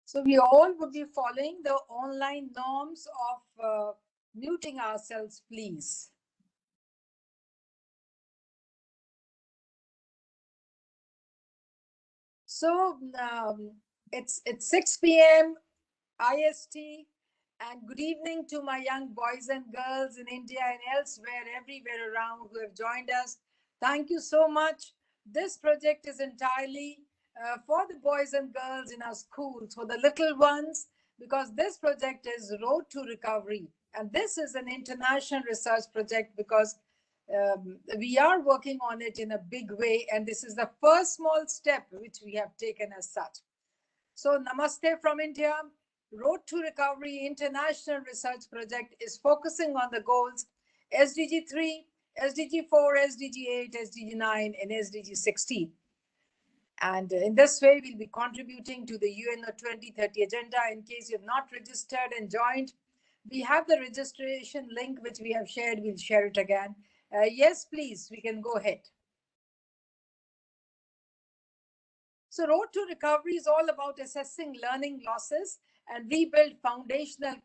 So we all would be following the online norms of muting ourselves, please. So it's 6 p.m. IST, and good evening to my young boys and girls in India and elsewhere, everywhere around who have joined us. Thank you so much. This project is entirely for the boys and girls in our schools, for the little ones, because this project is Road to Recovery. And this is an international research project because we are working on it in a big way. And this is the first small step which we have taken as such. So, Namaste from India. Road to Recovery International Research Project is focusing on the goals SDG 3, SDG 4, SDG 8, SDG 9, and SDG 16. And in this way, we'll be contributing to the UNO 2030 agenda. In case you have not registered and joined, we have the registration link which we have shared. We'll share it again. Yes, please, we can go ahead. So Road to Recovery is all about assessing learning losses and rebuild foundational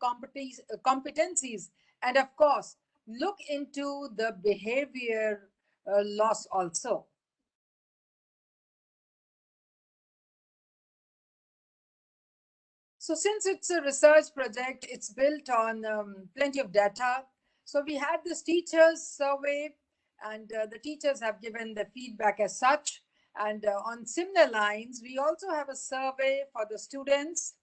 competencies. And of course, look into the behavior loss also. So since it's a research project, it's built on plenty of data. So we had this teachers survey, and the teachers have given the feedback as such. And on similar lines, we also have a survey for the students,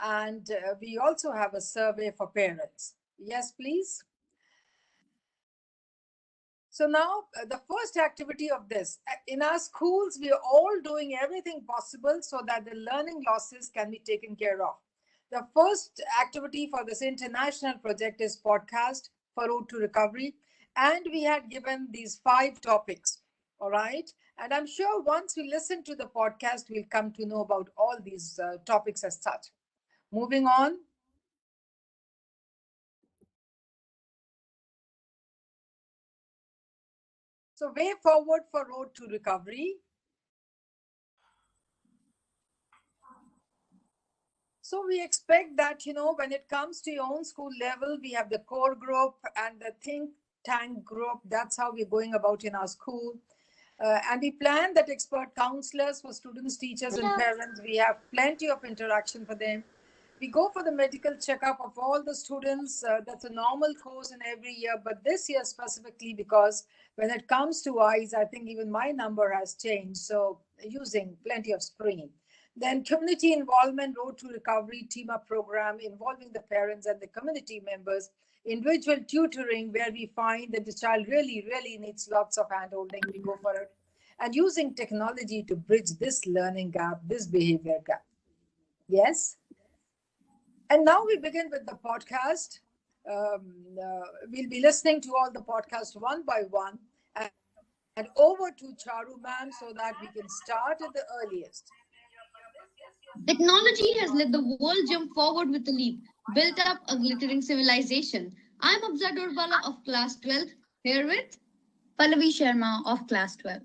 and we also have a survey for parents. Yes, please. So now the first activity of this, in our schools, we are all doing everything possible so that the learning losses can be taken care of. The first activity for this international project is podcast for Road to Recovery. And we had given these 5 topics. All right. And I'm sure once we listen to the podcast, we'll come to know about all these topics as such. Moving on. So way forward for Road to Recovery. So we expect that, when it comes to your own school level, we have the core group and the think tank group. That's how we're going about in our school. And we plan that expert counselors for students, teachers, and parents. We have plenty of interaction for them. We go for the medical checkup of all the students. That's a normal course in every year, but this year specifically, because when it comes to eyes, I think even my number has changed. So using plenty of screening. Then community involvement, Road to Recovery team up program involving the parents and the community members, individual tutoring where we find that the child really, really needs lots of handholding, we go for it. And using technology to bridge this learning gap, this behavior gap. Yes? And now we begin with the podcast. We'll be listening to all the podcasts one by one. And over to Charu ma'am so that we can start at the earliest. Technology has let the world jump forward with a leap, built up a glittering civilization. I'm Abza Durbala of class 12th, here with Pallavi Sharma of class 12th.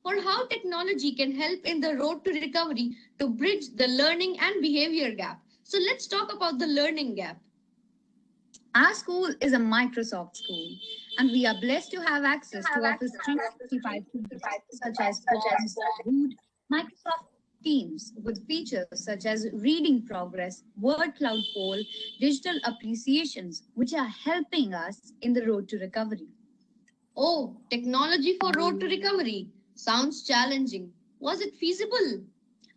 For how technology can help in the road to recovery to bridge the learning and behavior gap. So let's talk about the learning gap. Our school is a Microsoft school, and we are blessed to have access to Office 365 tools such as Word, Microsoft Teams with features such as reading progress, word cloud poll, digital appreciations, which are helping us in the road to recovery. Oh, technology for road to recovery. Sounds challenging. Was it feasible?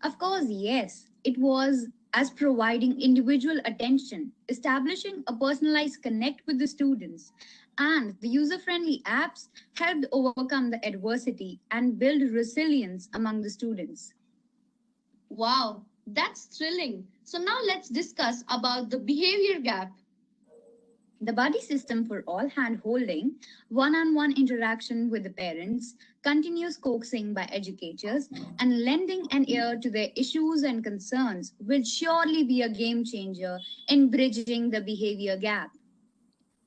Of course, yes. It was, as providing individual attention, establishing a personalized connect with the students, and the user-friendly apps helped overcome the adversity and build resilience among the students. Wow, that's thrilling. So now let's discuss about the behavior gap. The buddy system for all hand-holding, one-on-one interaction with the parents, continuous coaxing by educators, and lending an ear to their issues and concerns will surely be a game changer in bridging the behavior gap.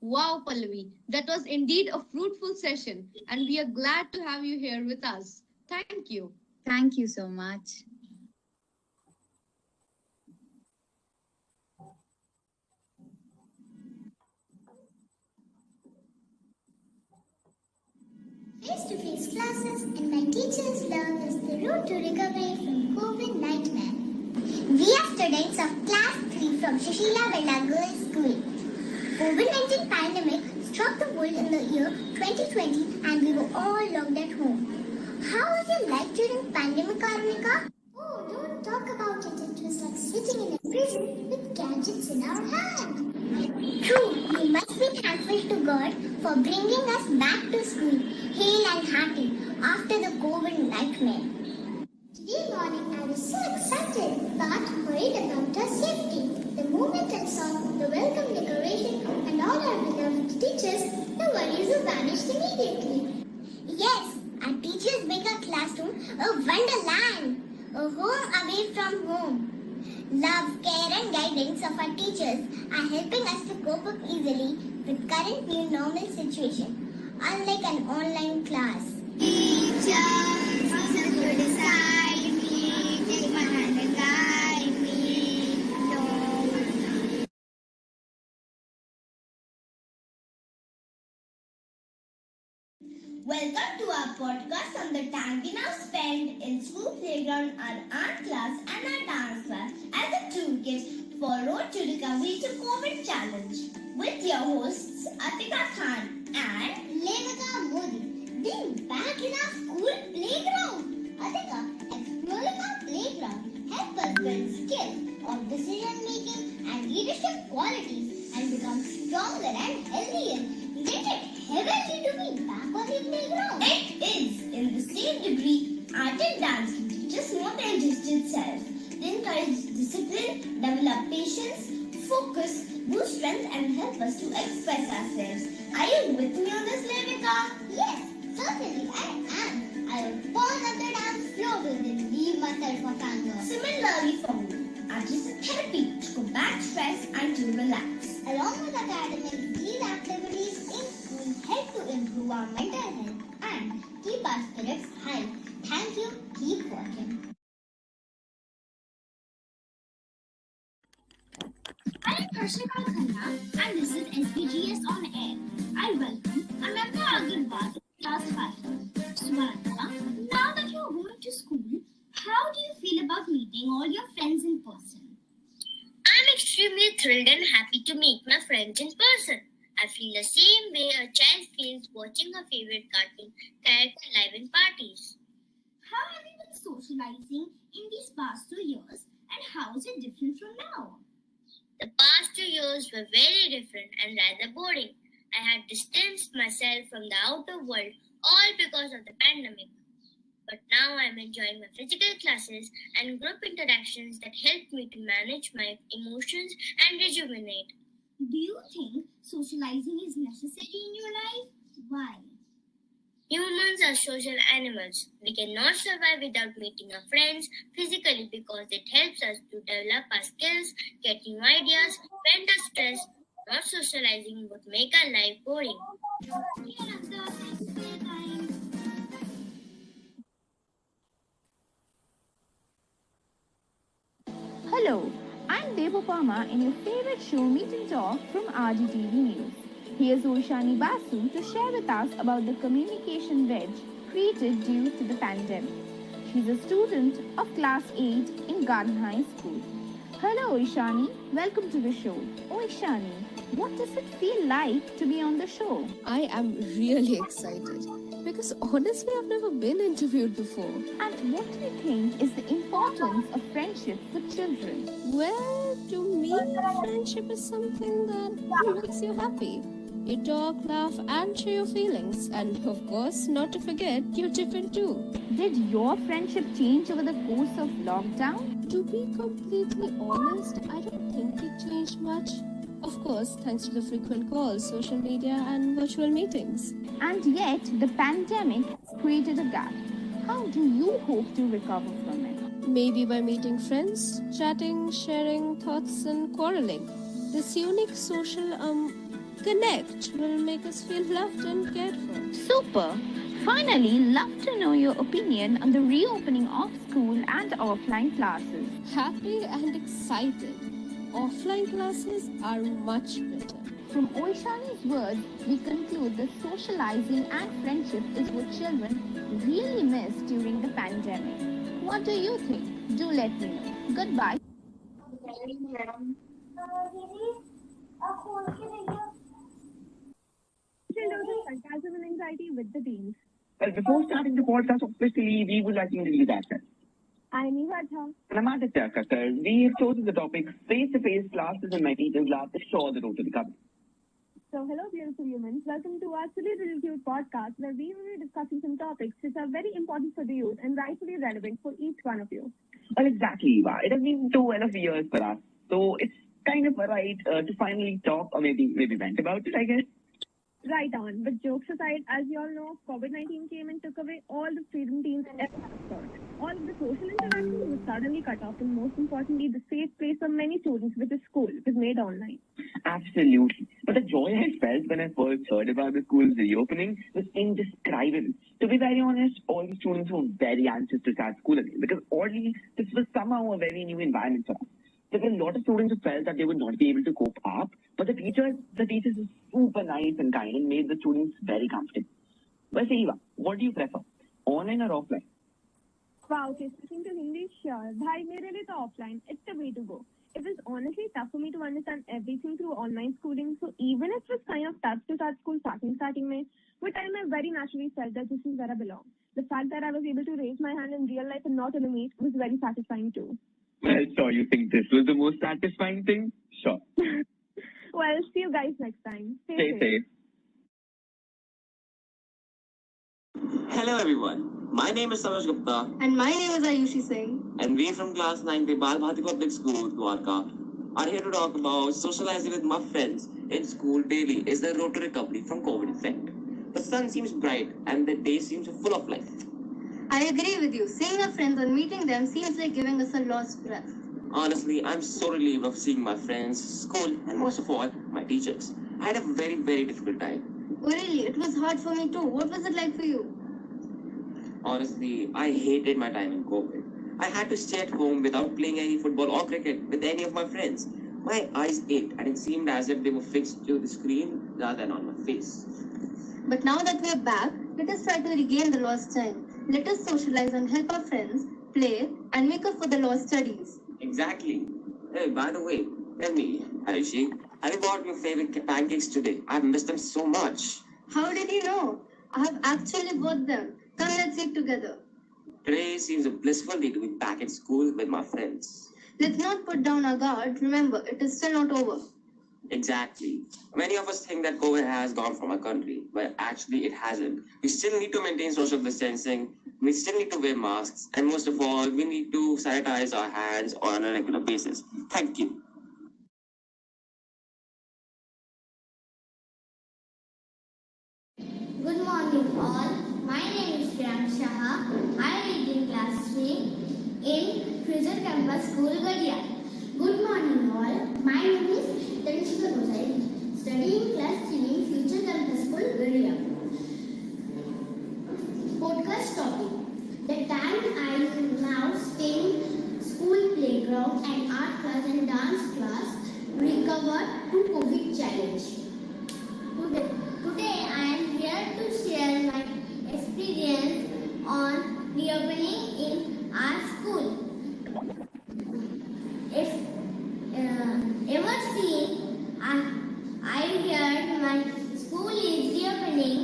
Wow, Pallavi, that was indeed a fruitful session, and we are glad to have you here with us. Thank you. Thank you so much. Face-to-face classes and my teacher's love is the road to recovery from COVID nightmare. We are students of Class 3 from Shishila Vella Girls School. COVID-19 pandemic struck the world in the year 2020 and we were all locked at home. How was your life during pandemic, Karunika? Oh, don't talk about it. It was like sitting in a prison with gadgets in our hand. True, we must be thankful to God for bringing us back to school, hale and happy, after the COVID nightmare. Today morning I was so excited but worried about our safety. The moment I saw the welcome decoration and all our beloved teachers, the worries have vanished immediately. Yes, our teachers make our classroom a wonderland, a home away from home. Love, care and guidance of our teachers are helping us to cope up easily with current new normal situation, unlike an online class. Teachers, listen to decide me, take my hand and guide me. No. Welcome to our podcast on the time we now spend in school playground, our art class and our dance class as a toolkit for Road to Recovery to COVID Challenge with your hosts Atika Khan and Levika Modi. Being back in our school playground. Atika, exploring our playground help us build skills of decision making and leadership qualities and become stronger and healthier. Isn't it heavenly to be back on the playground? It is. In the same degree, art and dance can teach us more than just itself. They encourage discipline, develop patience, focus, boost strength and help us to express ourselves. Are you with me on this, Levika? Yes, certainly I am. I was born on the dance floor to relieve myself of anger. Similarly for me, art is a therapy to combat stress and to relax. Along with academics, these activities in school help to improve our mental health and keep our spirits high. Thank you. Keep watching. I am Harshika Khanna and this is SPGS on Air. I welcome Ananta Agarwal, Class 5. Swarnaka, now that you are going to school, how do you feel about meeting all your friends in person? I'm extremely thrilled and happy to meet my friends in person. I feel the same way a child feels watching a favorite cartoon character live in parties. How have you been socializing in these past 2 years and how is it different from now? The past 2 years were very different and rather boring. I had distanced myself from the outer world all because of the pandemic. But now I'm enjoying my physical classes and group interactions that help me to manage my emotions and rejuvenate. Do you think socializing is necessary in your life? Why? Humans are social animals. We cannot survive without meeting our friends physically because it helps us to develop our skills, get new ideas, vent our stress. Not socializing would make our life boring. Okay, Ananta, thanks for your time. Hello, I'm Devopama in your favorite show Meet and Talk from RDTV News. Here's Oishani Basu to share with us about the communication wedge created due to the pandemic. She's a student of Class 8 in Garden High School. Hello Oishani, welcome to the show. Oishani, what does it feel like to be on the show? I am really excited because honestly I've never been interviewed before. And what do you think is the importance of friendship for children? Well, to me, friendship is something that makes you happy. You talk, laugh and share your feelings. And of course, not to forget, you're different too. Did your friendship change over the course of lockdown? To be completely honest, I don't think it changed much. Of course, thanks to the frequent calls, social media and virtual meetings. And yet, the pandemic has created a gap. How do you hope to recover from it? Maybe by meeting friends, chatting, sharing thoughts and quarreling. This unique social connect will make us feel loved and cared for. Super! Finally, love to know your opinion on the reopening of school and offline classes. Happy and excited. Offline classes are much better. From Oishani's words, we conclude that socializing and friendship is what children really miss during the pandemic. What do you think? Do let me know. Goodbye. Doses sarcasm and anxiety with the teens. Well, before starting the podcast officially, we would like to introduce ourselves. I'm Ivadha. And I'm Aditya Kakar. We have chosen the topic face-to-face classes and my teachers lab to show the road to recovery. So, hello, beautiful humans. Welcome to our silly little cute podcast where we will be discussing some topics which are very important for the youth and rightfully relevant for each one of you. Well, exactly, Eva. It has been 12 years for us, so it's kind of right to finally talk or maybe vent about it, I guess. Right on. But jokes aside, as you all know, COVID-19 came and took away all the freedom teens ever got. All of the social interactions was suddenly cut off, and most importantly, the safe place for many students, which is school, was made online. Absolutely. But the joy I felt when I first heard about the school's reopening was indescribable. To be very honest, all the students were very anxious to start school again because oddly, this was somehow a very new environment for us. There were a lot of students who felt that they would not be able to cope up, but the teachers were super nice and kind and made the students very comfortable. Well, say, Eva, what do you prefer, online or offline? Wow, okay, switching to Hindi, sure. Bhai, mere liye to offline. It's the way to go. It was honestly tough for me to understand everything through online schooling, so even if it was kind of tough to start school starting May, with time I very naturally felt that this is where I belong. The fact that I was able to raise my hand in real life and not in a meet was very satisfying too. Well, so you think this was the most satisfying thing? Sure. Well, see you guys next time. Stay safe. Hello everyone, my name is Samaj Gupta And my name is Ayushi Singh. and we from class 9 Bal Bharati Public School, Dwarka, are here to talk about socializing with my friends in school daily is the road to recovery from COVID effect. The sun seems bright and the day seems full of life. I agree with you. Seeing our friends and meeting them seems like giving us a lost breath. Honestly, I'm so relieved of seeing my friends, school, and most of all, my teachers. I had a very difficult time. Oh, really? It was hard for me too. What was it like for you? Honestly, I hated my time in COVID. I had to stay at home without playing any football or cricket with any of my friends. My eyes ached and it seemed as if they were fixed to the screen rather than on my face. But now that we're back, let us try to regain the lost time. Let us socialize and help our friends, play, and make up for the lost studies. Exactly. Hey, by the way, tell me, Ayushi, have you bought your favorite pancakes today? I've missed them so much. How did you know? I have actually bought them. Come, let's eat together. Today seems a blissful day to be back in school with my friends. Let's not put down our guard. Remember, it is still not over. Exactly. Many of us think that COVID has gone from our country, but actually it hasn't. We still need to maintain social distancing, we still need to wear masks, and most of all, we need to sanitize our hands on a regular basis. Thank you. Good morning, all. My name is Priyank Shah. I read in class 3 in Future Campus School, Gadia. Good morning, all. My name is Tanishka Rosai, studying class 3 in Future Campus School, Gadia. Podcast topic. The time I now spend school playground and art class and dance class recover to COVID challenge. Today I am here to share my experience on reopening in our school. If ever seen, I heard my school is reopening,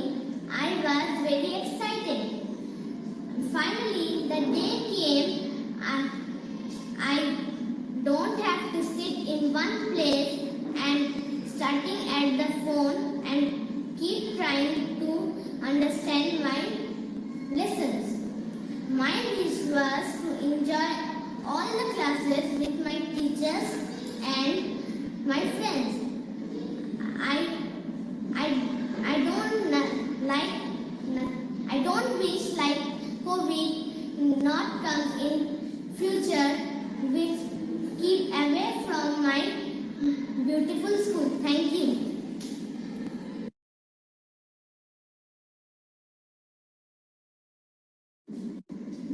I was very excited. Finally, the day came. I don't have to sit in one place and starting at the phone and keep trying to understand my lessons. My wish was to enjoy all the classes with my teachers and my friends. I don't wish like COVID not comes in future, which keep away from my beautiful school. Thank you.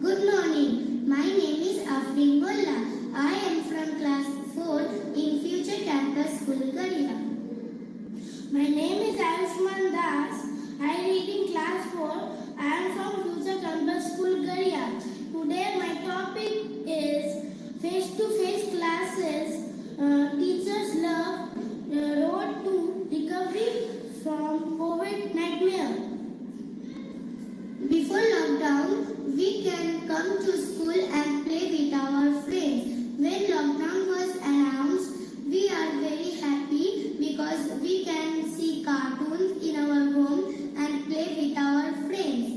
Good morning. My name is is Ayushman Das. I read in class 4. I am from Future Campus School, Garia. Today my topic is face-to-face classes. Teachers love road to recovery from COVID nightmare. Before lockdown, we can come to school and play with our friends. When lockdown was announced, we are very happy because we can see cartoons in our home and play with our friends.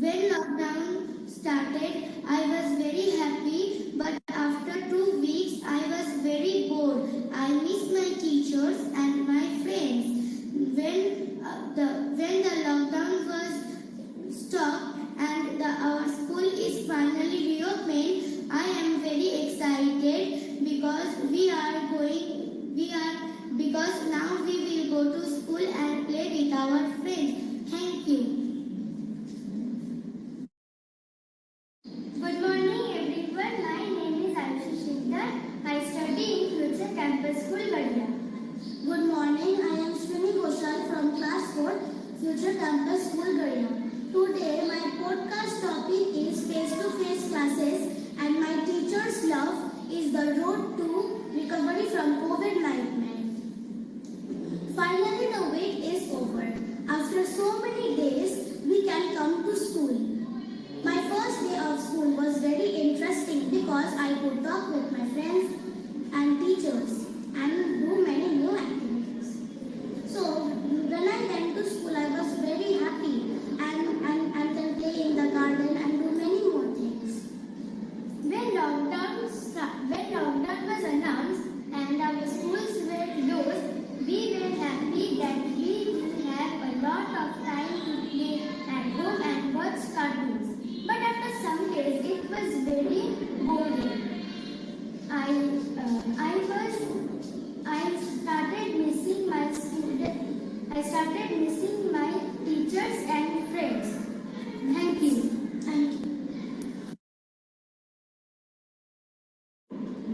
When lockdown started, I was very happy, but after 2 weeks, I was very bored. I miss my teachers and my friends. When the lockdown was stopped and our school is finally reopened, I am very excited because now we will go to school and play with our friends. Thank you. Good morning everyone. My name is Ayushi Shindar. I study in Future Campus School, Gadia. Good morning. I am Shrini Ghoshal from class 4, Future Campus School, Gadia. Today my podcast topic is face-to-face classes and my teacher's love is the road to recovery from COVID-19. Finally the wait is over. After so many days, we can come to school. My first day of school was very interesting because I could talk with my friends and teachers and do many new activities. So when I went to school, I was very happy and can play in the garden and do many more things. When lockdown was announced and our schools were closed, we were happy that we will have a lot of time to play at home and watch cartoons. But after some days, it was very boring. I started missing my students. I started missing my teachers and friends. Thank you. Thank you.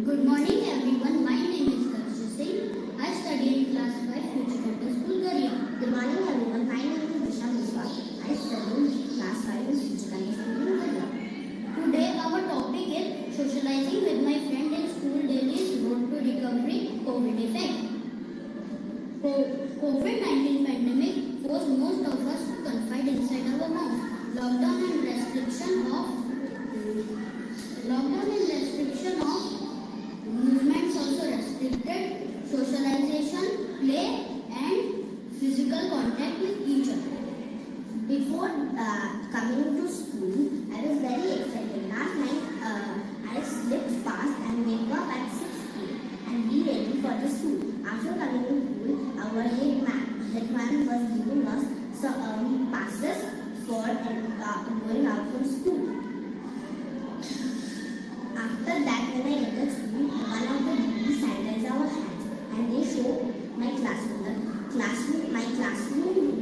Good morning everyone. My name is Karsha Singh. I study in class 5 Future Campus School, Garia. Good morning everyone. My name is Disha Misra. I study in class 5 in Future Campus School, Garia. Today our topic is socializing with my friend in school daily road to recovery COVID effect. COVID-19 pandemic forced most of us to confine inside our homes. Lockdown and restriction of movements also restricted socialization, play, and physical contact with each other. Before coming to school, I was very excited. Last night, I slept fast and wake up at 6 p.m. and be ready for the school. After coming to school, our headman was giving us some passes for going out from school. After that, when I entered school, one of the DBs sanitized our hands and they showed my classroom.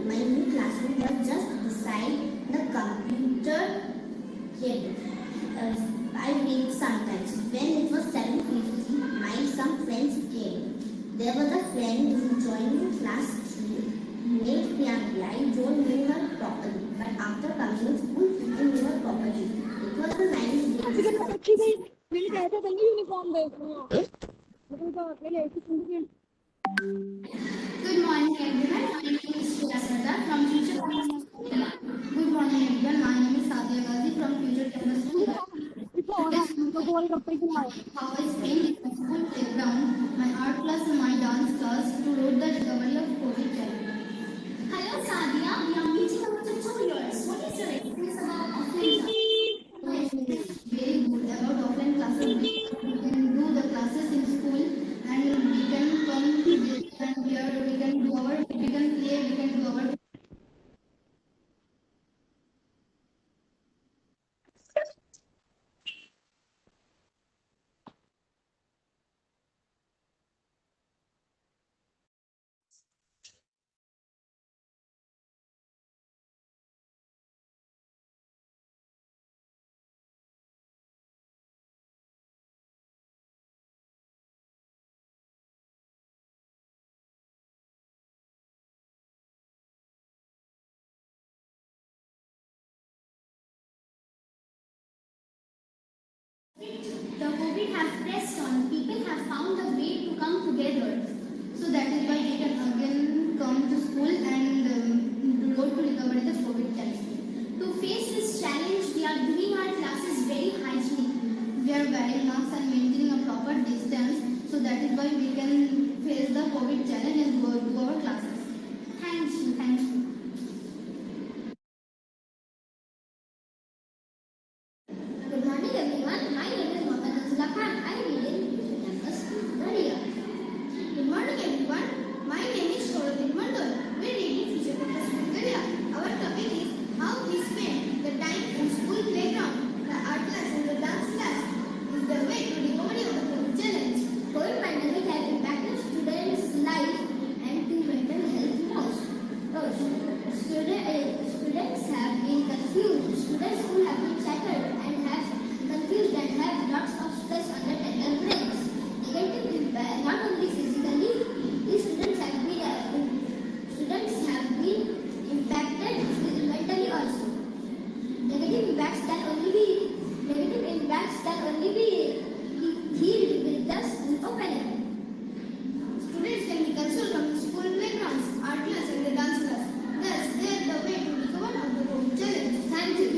My new classroom was just beside the computer table. I read sometimes. When it was 7:50, some friends came. There was a friend who joined in class 3, named Priyanki. I don't know her properly, but after coming to school, I knew her properly. It was a nice day. Good morning everyone. My name is Shreya Sarda from Future Campus. Good morning everyone. My name is Sadia Ghazi from Future Campus. How I spent in my school playground, my art class and my dance class to road the recovery of COVID-19. Hello Sadia, we are meeting our tutorials. What is your experience about offline classes? My experience is very good about offline classes. We can do the classes in school and we can come together and we can play, we can do our the COVID has pressed on, people have found a way to come together. So that is why we can again come to school and go to recover the COVID test. To face this challenge, we are doing our classes very hygienically. We are wearing masks and maintaining a proper distance. So that is why we can face the COVID challenge and go to our classes. Thank you. Thank you. Good morning everyone. My name is Mohammed Azla Khan. I read in campus Dharia. Good morning everyone. My name is Shorotin Mandal. We read in Future Campus Dharia. Our topic is how we spend the time in school playground. The art class and the dance class is the way to recovery of the COVID challenge. COVID pandemic has impacted students' life and to mental health most. Students have been confused. Students who have been shattered and have confused and have lots of stress on their mental brains. Negative impact, not only physically, these students have been impacted mentally also. Negative impacts can only be healed with just an open air. Students can be consoled from the school playgrounds, art class and the dance class. Thus, they are the way to recover of the COVID challenge. Thank you.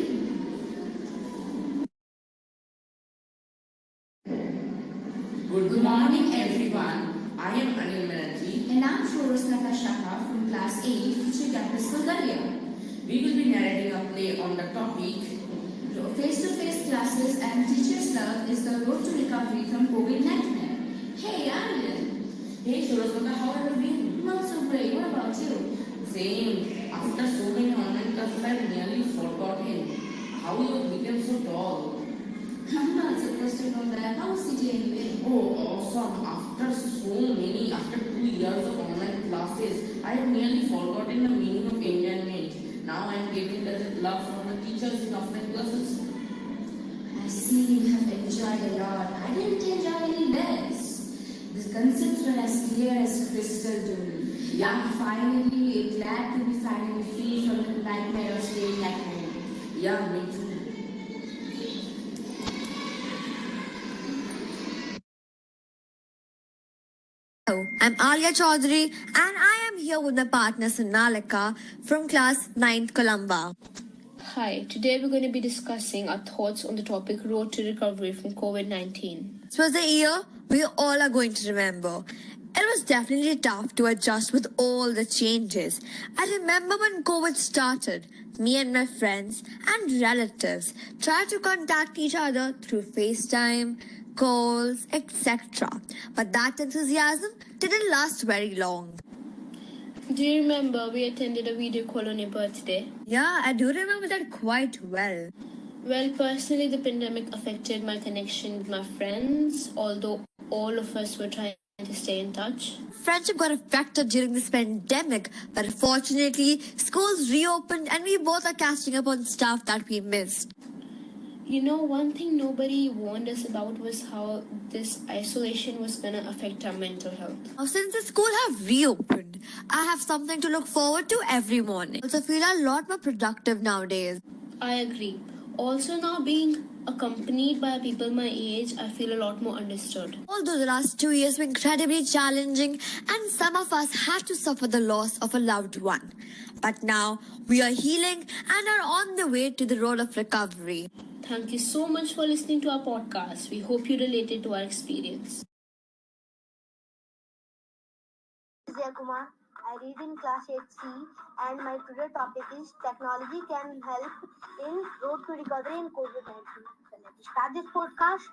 Good morning everyone. I am Anil Banerjee And I'm Shorosnaka Shaka from Class 8, Future Campus Bulgaria. We will be narrating a play on the topic Face-to-face classes and teachers' love is the road to recovery from COVID nightmare. Hey, Anil. Hey Shorosnaka, how have you been? Not so great. What about you? Same. After so many online classes, I have nearly forgotten how you became so tall. I'm not supposed to know that. How is it anyway? Oh, awesome. After 2 years of online classes, I have nearly forgotten the meaning of enjoyment. Now I am getting the love from the teachers in offline classes. I see you have enjoyed a lot. I didn't enjoy any less. The concepts were as clear as crystal to me. Yeah. I'm finally glad to be finally free from the nightmare of staying at home. Yeah, me too. Hello, I'm Alia Chaudhary and I am here with my partner Sonalika from class 9th Columba. Hi, today we're going to be discussing our thoughts on the topic Road to Recovery from COVID-19. This was a year we all are going to remember. It was definitely tough to adjust with all the changes. I remember when COVID started, me and my friends and relatives tried to contact each other through FaceTime, calls, etc. But that enthusiasm didn't last very long. Do you remember we attended a video call on your birthday? Yeah, I do remember that quite well. Well, personally, the pandemic affected my connection with my friends, although all of us were trying to stay in touch. Friendship got affected during this pandemic, but fortunately, schools reopened and we both are catching up on stuff that we missed. You know, one thing nobody warned us about was how this isolation was going to affect our mental health. Now, since the school have reopened, I have something to look forward to every morning. I also feel a lot more productive nowadays. I agree. Also, now being accompanied by people my age, I feel a lot more understood. Although the last 2 years were incredibly challenging and some of us had to suffer the loss of a loved one. But now we are healing and are on the way to the road of recovery. Thank you so much for listening to our podcast. We hope you related to our experience. Jay Kumar. I read in class 8C and my today topic is technology can help in road to recovery in COVID-19. So let's start this podcast.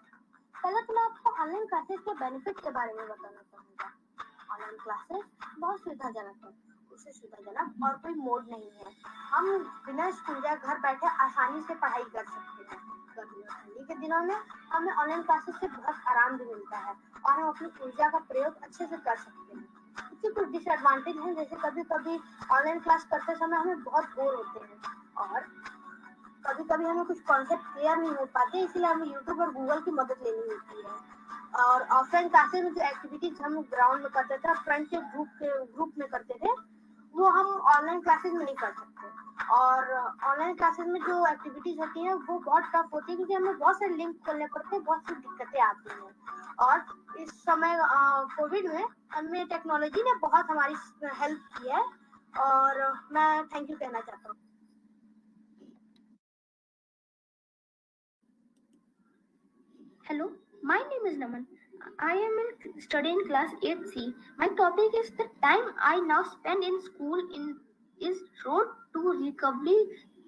पहले तो मैं आपको online classes के benefit के बारे में बताना चाहूँगा। ऑनलाइन क्लासेस बहुत सुविधाजनक है, उससे सुविधाजनक और कोई मोड नहीं है। हम बिना स्कूल जाए घर बैठे आसानी से पढ़ाई कर सकते हैं। गर्मी और ठंडी के दिनों में हमें ऑनलाइन क्लासेस से बहुत आराम भी मिलता है और हम अपनी ऊर्जा का प्रयोग अच्छे से कर सकते हैं। इसके कुछ डिसएडवांटेज हैं, जैसे कभी कभी ऑनलाइन क्लास करते समय हमें बहुत बोर होते हैं और कभी कभी हमें कुछ कॉन्सेप्ट क्लियर नहीं हो पाते, इसलिए हमें यूट्यूब और गूगल की मदद लेनी होती है। और ऑफलाइन क्लासेस में जो एक्टिविटीज हम ग्राउंड में करते थे, फ्रेंड के ग्रुप में करते थे, वो हम ऑनलाइन क्लासेस में नहीं कर सकते। और ऑनलाइन क्लासेस में जो एक्टिविटीज होती हैं वो बहुत टफ होती है, क्योंकि हमें बहुत सारे लिंक खोलने पड़ते हैं, बहुत सी दिक्कतें आती हैं। और इस समय कोविड में हमें टेक्नोलॉजी ने बहुत हमारी हेल्प की है, और मैं थैंक यू कहना चाहता हूँ। Hello, my name is Naman. I am studying class 8C. My topic is the time I now spend in school is Road to Recovery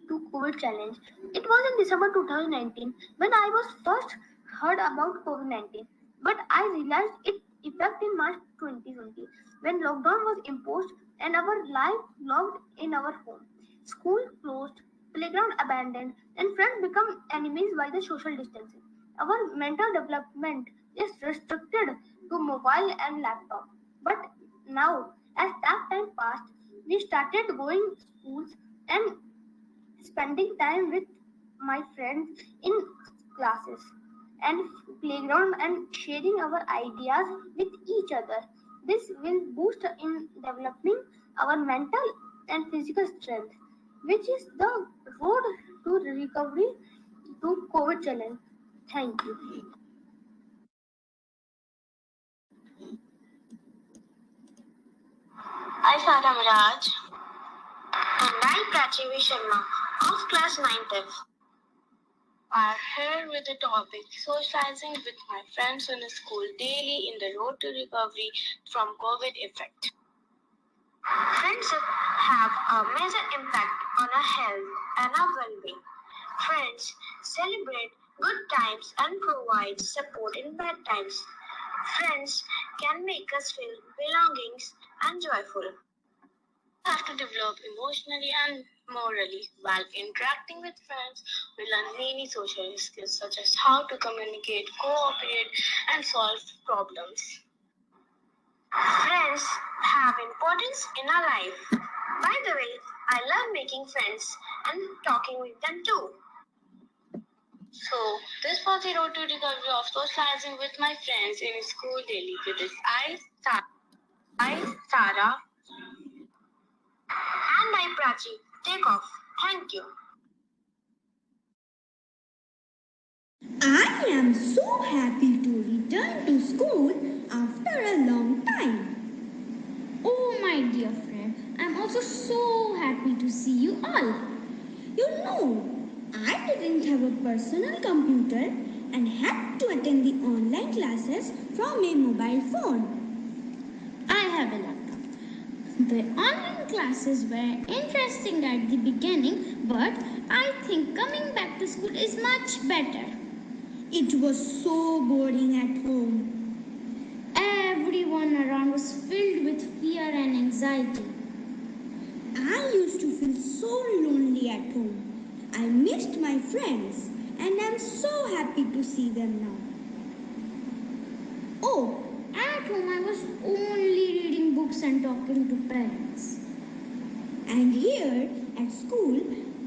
to COVID challenge. It was in December 2019 when I was first heard about COVID-19, but I realized its effect in March 2020 when lockdown was imposed and our life locked in our home. School closed, playground abandoned, and friends become enemies by the social distancing. Our mental development is restricted to mobile and laptop. But now, as that time passed, we started going to schools and spending time with my friends in classes and playground and sharing our ideas with each other. This will boost in developing our mental and physical strength, which is the road to recovery to COVID challenge. Thank you. I Farah Miraj. And I Prachi Sharma of class 9th F. Are here with the topic socializing with my friends in school daily in the road to recovery from COVID effect. Friendship have a major impact on our health and our well-being. Friends celebrate good times and provide support in bad times. Friends can make us feel belongings and joyful. Have to develop emotionally and morally. While interacting with friends, we learn many social skills such as how to communicate, cooperate, and solve problems. Friends have importance in our life. By the way, I love making friends and talking with them too. So, this was the road to recovery of socializing with my friends in school daily. With this, Sarah, and I, Prachi, take off. Thank you. I am so happy to return to school after a long time. Oh, my dear friend, I'm also so happy to see you all. You know, I didn't have a personal computer and had to attend the online classes from a mobile phone. I have a laptop. The online classes were interesting at the beginning, but I think coming back to school is much better. It was so boring at home. Everyone around was filled with fear and anxiety. I used to feel so lonely at home. I missed my friends and I'm so happy to see them now. Oh, at home I was only reading books and talking to parents. And here at school,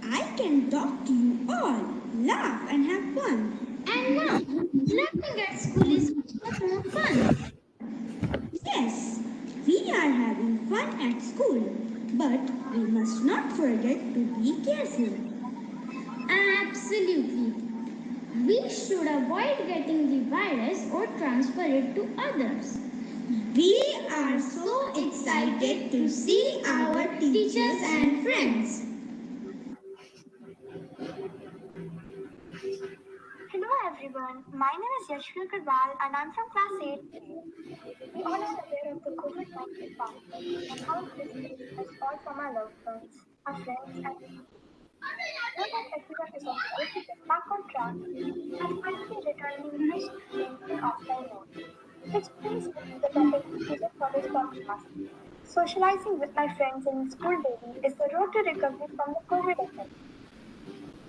I can talk to you all, laugh and have fun. And now, learning at school is much more fun. Yes, we are having fun at school, but we must not forget to be careful. Absolutely. We should avoid getting the virus or transfer it to others. We are so excited to see our teachers and friends. Hello everyone, my name is Yashvi Agarwal and I'm from class 8. We all are aware of the COVID-19 pandemic and how it displaced us all from our loved ones, our friends and now that everyone is on the way to get back on track, we are finally returning to schooling in offline mode. Which brings me to the topic chosen for this podcast. Socializing with my friends in school daily is the road to recovery from the COVID effect.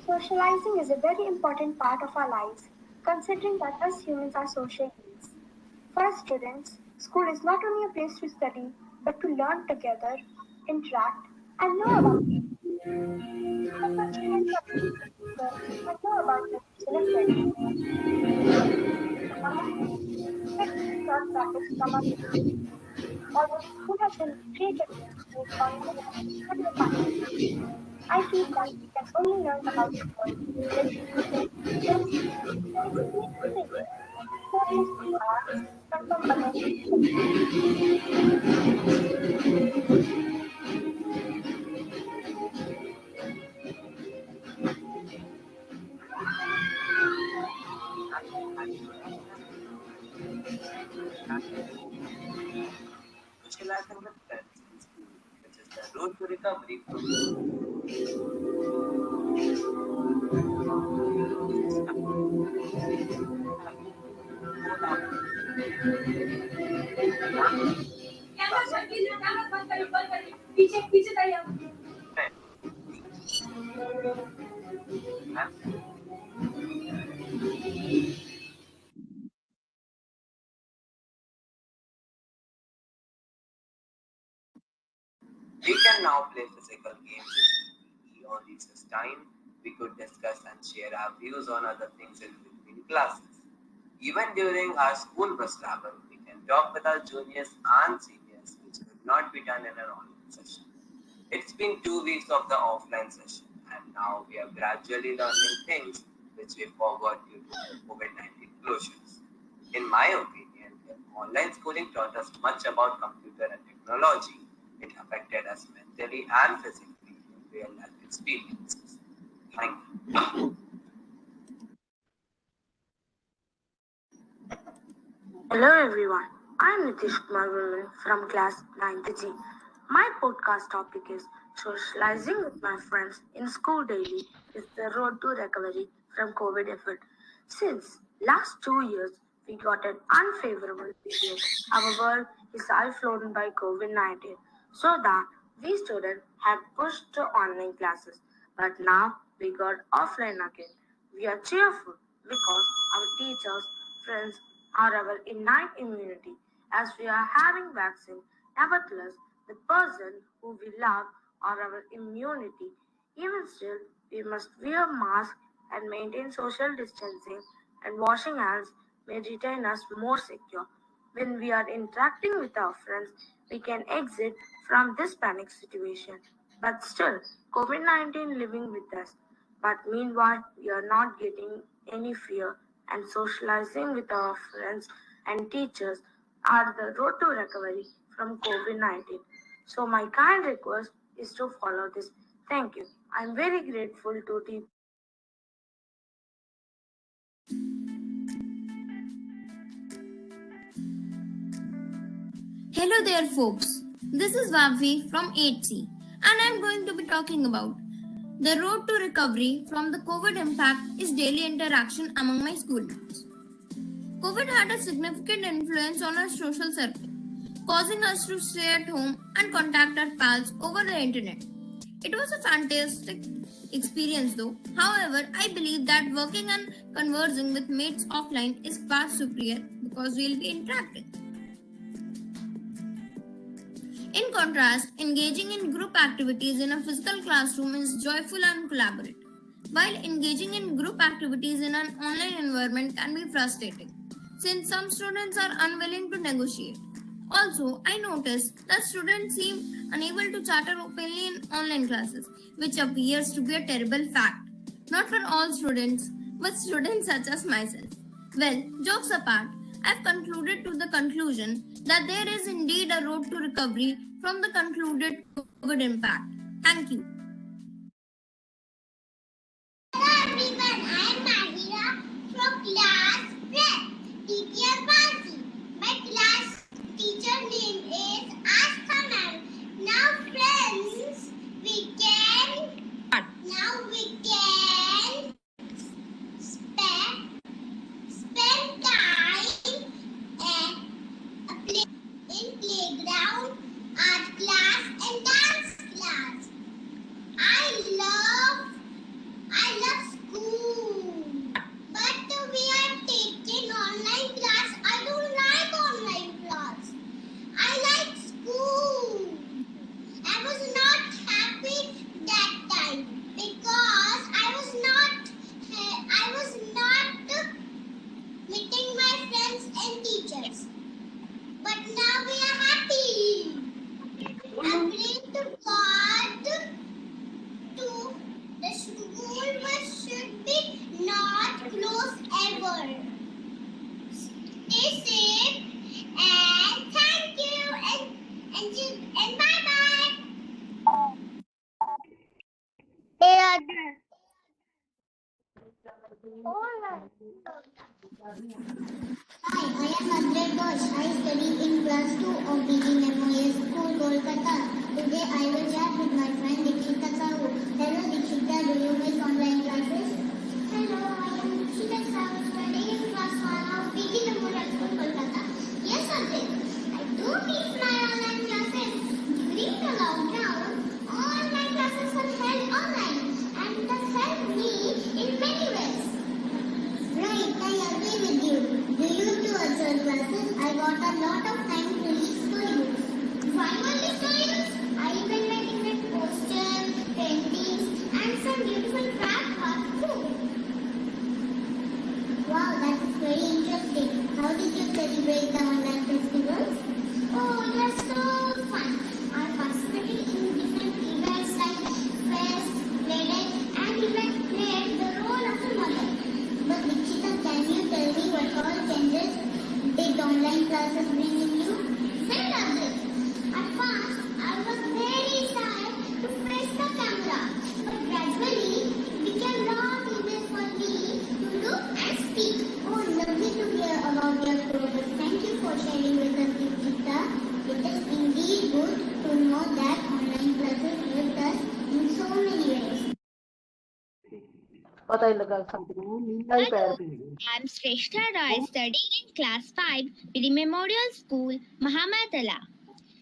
Socializing is a very important part of our lives, considering that us humans are social beings. For us students, school is not only a place to study, but to learn together, interact, and know about and know about the needs in a friend. Short topics from our Although school has been great at make online and the partnership, I feel that we can only learn about the world when we use it intentionally and experience it, not just the arts and some other socializing with friends in school, which is the road to recovery from we can now play physical games on recess time. We could discuss and share our views on other things in between classes. Even during our school bus travel, we can talk with our juniors and seniors, which could not be done in an online session. It's been 2 weeks of the offline session, and now we are gradually learning things which we forgot due to the COVID-19 closures. In my opinion, if online schooling taught us much about computer and technology, it affected us mentally and physically in real life experiences. Thank you. Hello everyone, I'm Nitish Kumar Vilman from class 9th G. My podcast topic is Socializing with my friends in school daily is the road to recovery from COVID effect. Since last 2 years, we got an unfavorable period. Our world is flown by COVID-19, so that we students had pushed to online classes. But now we got offline again. We are cheerful because our teachers, friends, are our innate immunity as we are having vaccine. Nevertheless, the person who we love or our immunity. Even still, we must wear masks and maintain social distancing, and washing hands may retain us more secure. When we are interacting with our friends, we can exit from this panic situation. But still, COVID 19 living with us. But meanwhile, we are not getting any fear and socializing with our friends and teachers are the road to recovery from COVID 19. So, my kind request is to follow this. Thank you. I'm very grateful to teachers. Hello there, folks. This is Vavi from 8C, and I'm going to be talking about the road to recovery from the COVID impact is daily interaction among my schoolmates. COVID had a significant influence on our social circle, causing us to stay at home and contact our pals over the internet. It was a fantastic experience though. However, I believe that working and conversing with mates offline is far superior because we'll be interacting. In contrast, engaging in group activities in a physical classroom is joyful and collaborative, while engaging in group activities in an online environment can be frustrating, since some students are unwilling to negotiate. Also, I noticed that students seem unable to chatter openly in online classes, which appears to be a terrible fact. Not for all students, but students such as myself. Well, jokes apart, I've concluded to the conclusion that there is indeed a road to recovery from the concluded COVID impact. Thank you. Hello everyone, I am Mahira from class 5th, teacher party. My class teacher name is Astha ma'am. Now friends, we can spend time in playground, art class and dance class. I study in class 2 of BD Memorial School, Kolkata. Today I will chat with my friend Dikshita Sahu. Hello Dikshita, do you miss online classes? Hello, I am Dikshita Sahu, studying in class 1 of BD Memorial School, Kolkata. Yes, Arjit, I do miss my online classes. During the lockdown, all my classes were held online and that helped me in many ways. Right, I agree with you. Do you do virtual classes? I got a lot of time to read storybooks. Finally, storybooks? I even made posters, paintings, and some beautiful craft art too. Wow, that is very interesting. How did you celebrate the online festivals? Oh, it was so fun. I participated in different events like fairs, playdates, and even played the role of a mother. But Dikshita, can you tell me what all changes did online classes bring in you? Well, Abdul, at first I was very shy to face the camera, but gradually it became a lot easier for me to look and speak. Oh, lovely to hear about your progress. Thank you for sharing with us, Dikshita. It is indeed good to know that online classes helped us in so many ways. Hello, I'm Shrestha Roy, studying in class 5 with Memorial School, Mahamatala.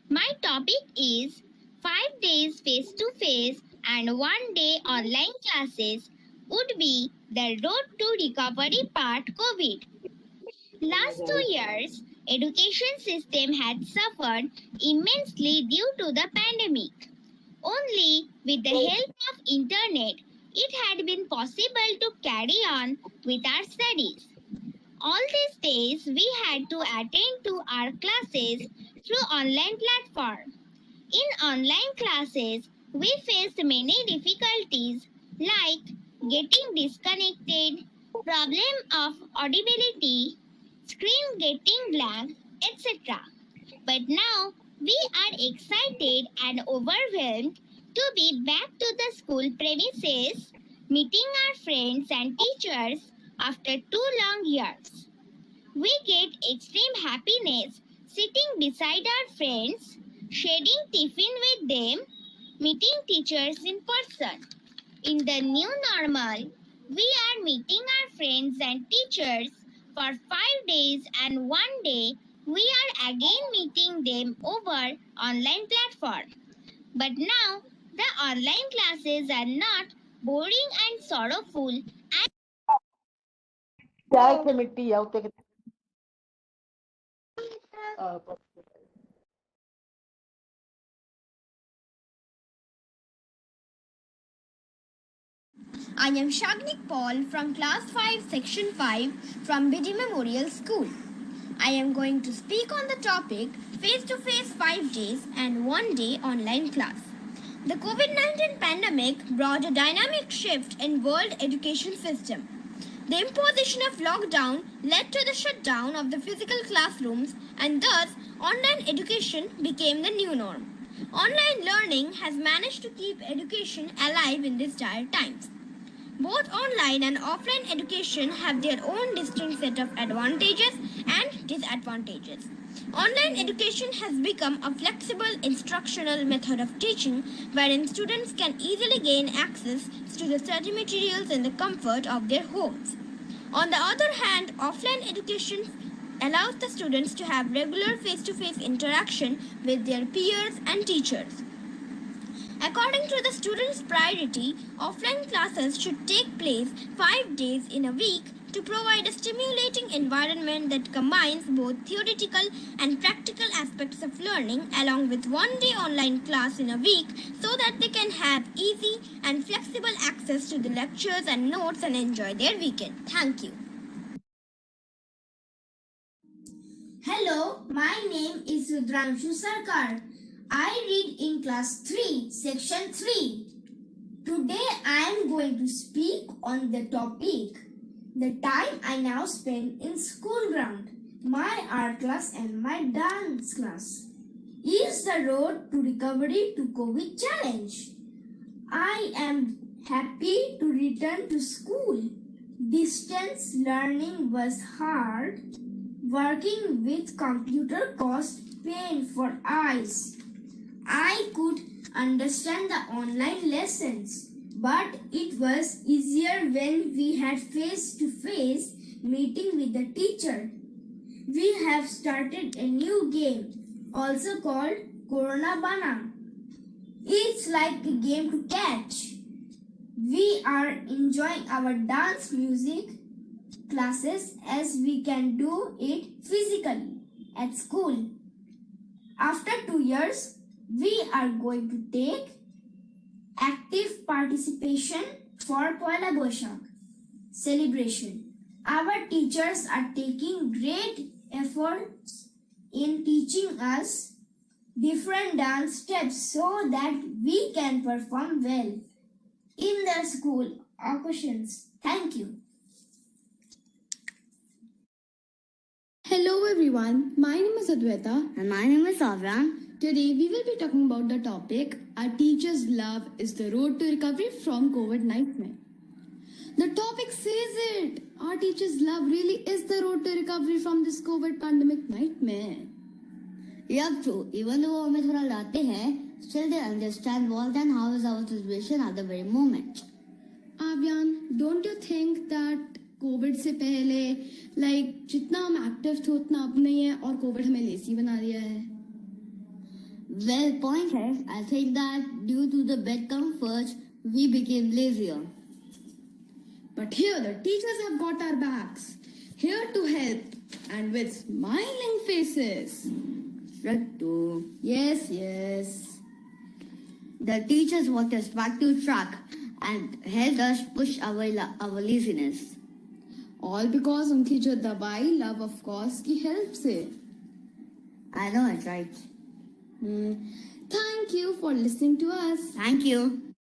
My topic is 5 days face to face and 1 day online classes would be the road to recovery part COVID. Last 2 years, education system had suffered immensely due to the pandemic. Only with the help of internet, it had been possible to carry on with our studies. All these days, we had to attend to our classes through online platform. In online classes, we faced many difficulties like getting disconnected, problem of audibility, screen getting blank, etc. But now we are excited and overwhelmed to be back to the school premises, meeting our friends and teachers after 2 long years. We get extreme happiness sitting beside our friends, sharing tiffin with them, meeting teachers in person. In the new normal, we are meeting our friends and teachers for 5 days, and 1 day we are again meeting them over online platform. But now the online classes are not boring and sorrowful and I am Shagnik Paul from Class 5, Section 5 from Biddy Memorial School. I am going to speak on the topic face-to-face 5 days and 1 day online class. The COVID-19 pandemic brought a dynamic shift in world education system. The imposition of lockdown led to the shutdown of the physical classrooms and thus online education became the new norm. Online learning has managed to keep education alive in these dire times. Both online and offline education have their own distinct set of advantages and disadvantages. Online education has become a flexible instructional method of teaching wherein students can easily gain access to the study materials in the comfort of their homes. On the other hand, offline education allows the students to have regular face-to-face interaction with their peers and teachers. According to the students' priority, offline classes should take place 5 days in a week to provide a stimulating environment that combines both theoretical and practical aspects of learning along with 1 day online class in a week so that they can have easy and flexible access to the lectures and notes and enjoy their weekend. Thank you. Hello, my name is Rudranshu Sarkar. I read in class 3, section 3. Today I am going to speak on the topic, the time I now spend in school ground, my art class and my dance class. Is the road to recovery to COVID challenge? I am happy to return to school. Distance learning was hard, Working with computer caused pain for eyes. I could understand the online lessons, but it was easier when we had face-to-face meeting with the teacher. We have started a new game, also called Corona Bana. It's like a game to catch. We are enjoying our dance music classes as we can do it physically at school. After 2 years, we are going to take active participation for Poila Boishakh celebration. Our teachers are taking great efforts in teaching us different dance steps so that we can perform well in the school occasions. Thank you. Hello everyone, my name is Adwaita. And my name is Avran. Today we will be talking about the topic Our Teacher's Love is the Road to Recovery from COVID Nightmare. The topic says it. Our teacher's love really is the road to recovery from this COVID pandemic nightmare. Yeah, true. Even though we थोड़ा लाते हैं, still they understand what and how is our situation at the very moment. Avyan, don't you think that Covid से पहले जितना हम active थे उतना अब नहीं है और कोविड हमें लेजी बना दिया है? Well, point है, I think that due to the bed comfort, we became lazier. But here the teachers have got our backs, here to help and with smiling faces. True. Yes, yes. The teachers brought us back to track and helped us push our laziness. All because उनकी जो दवाई love of course की help से. I know it, right? Thank you for listening to us. Thank you.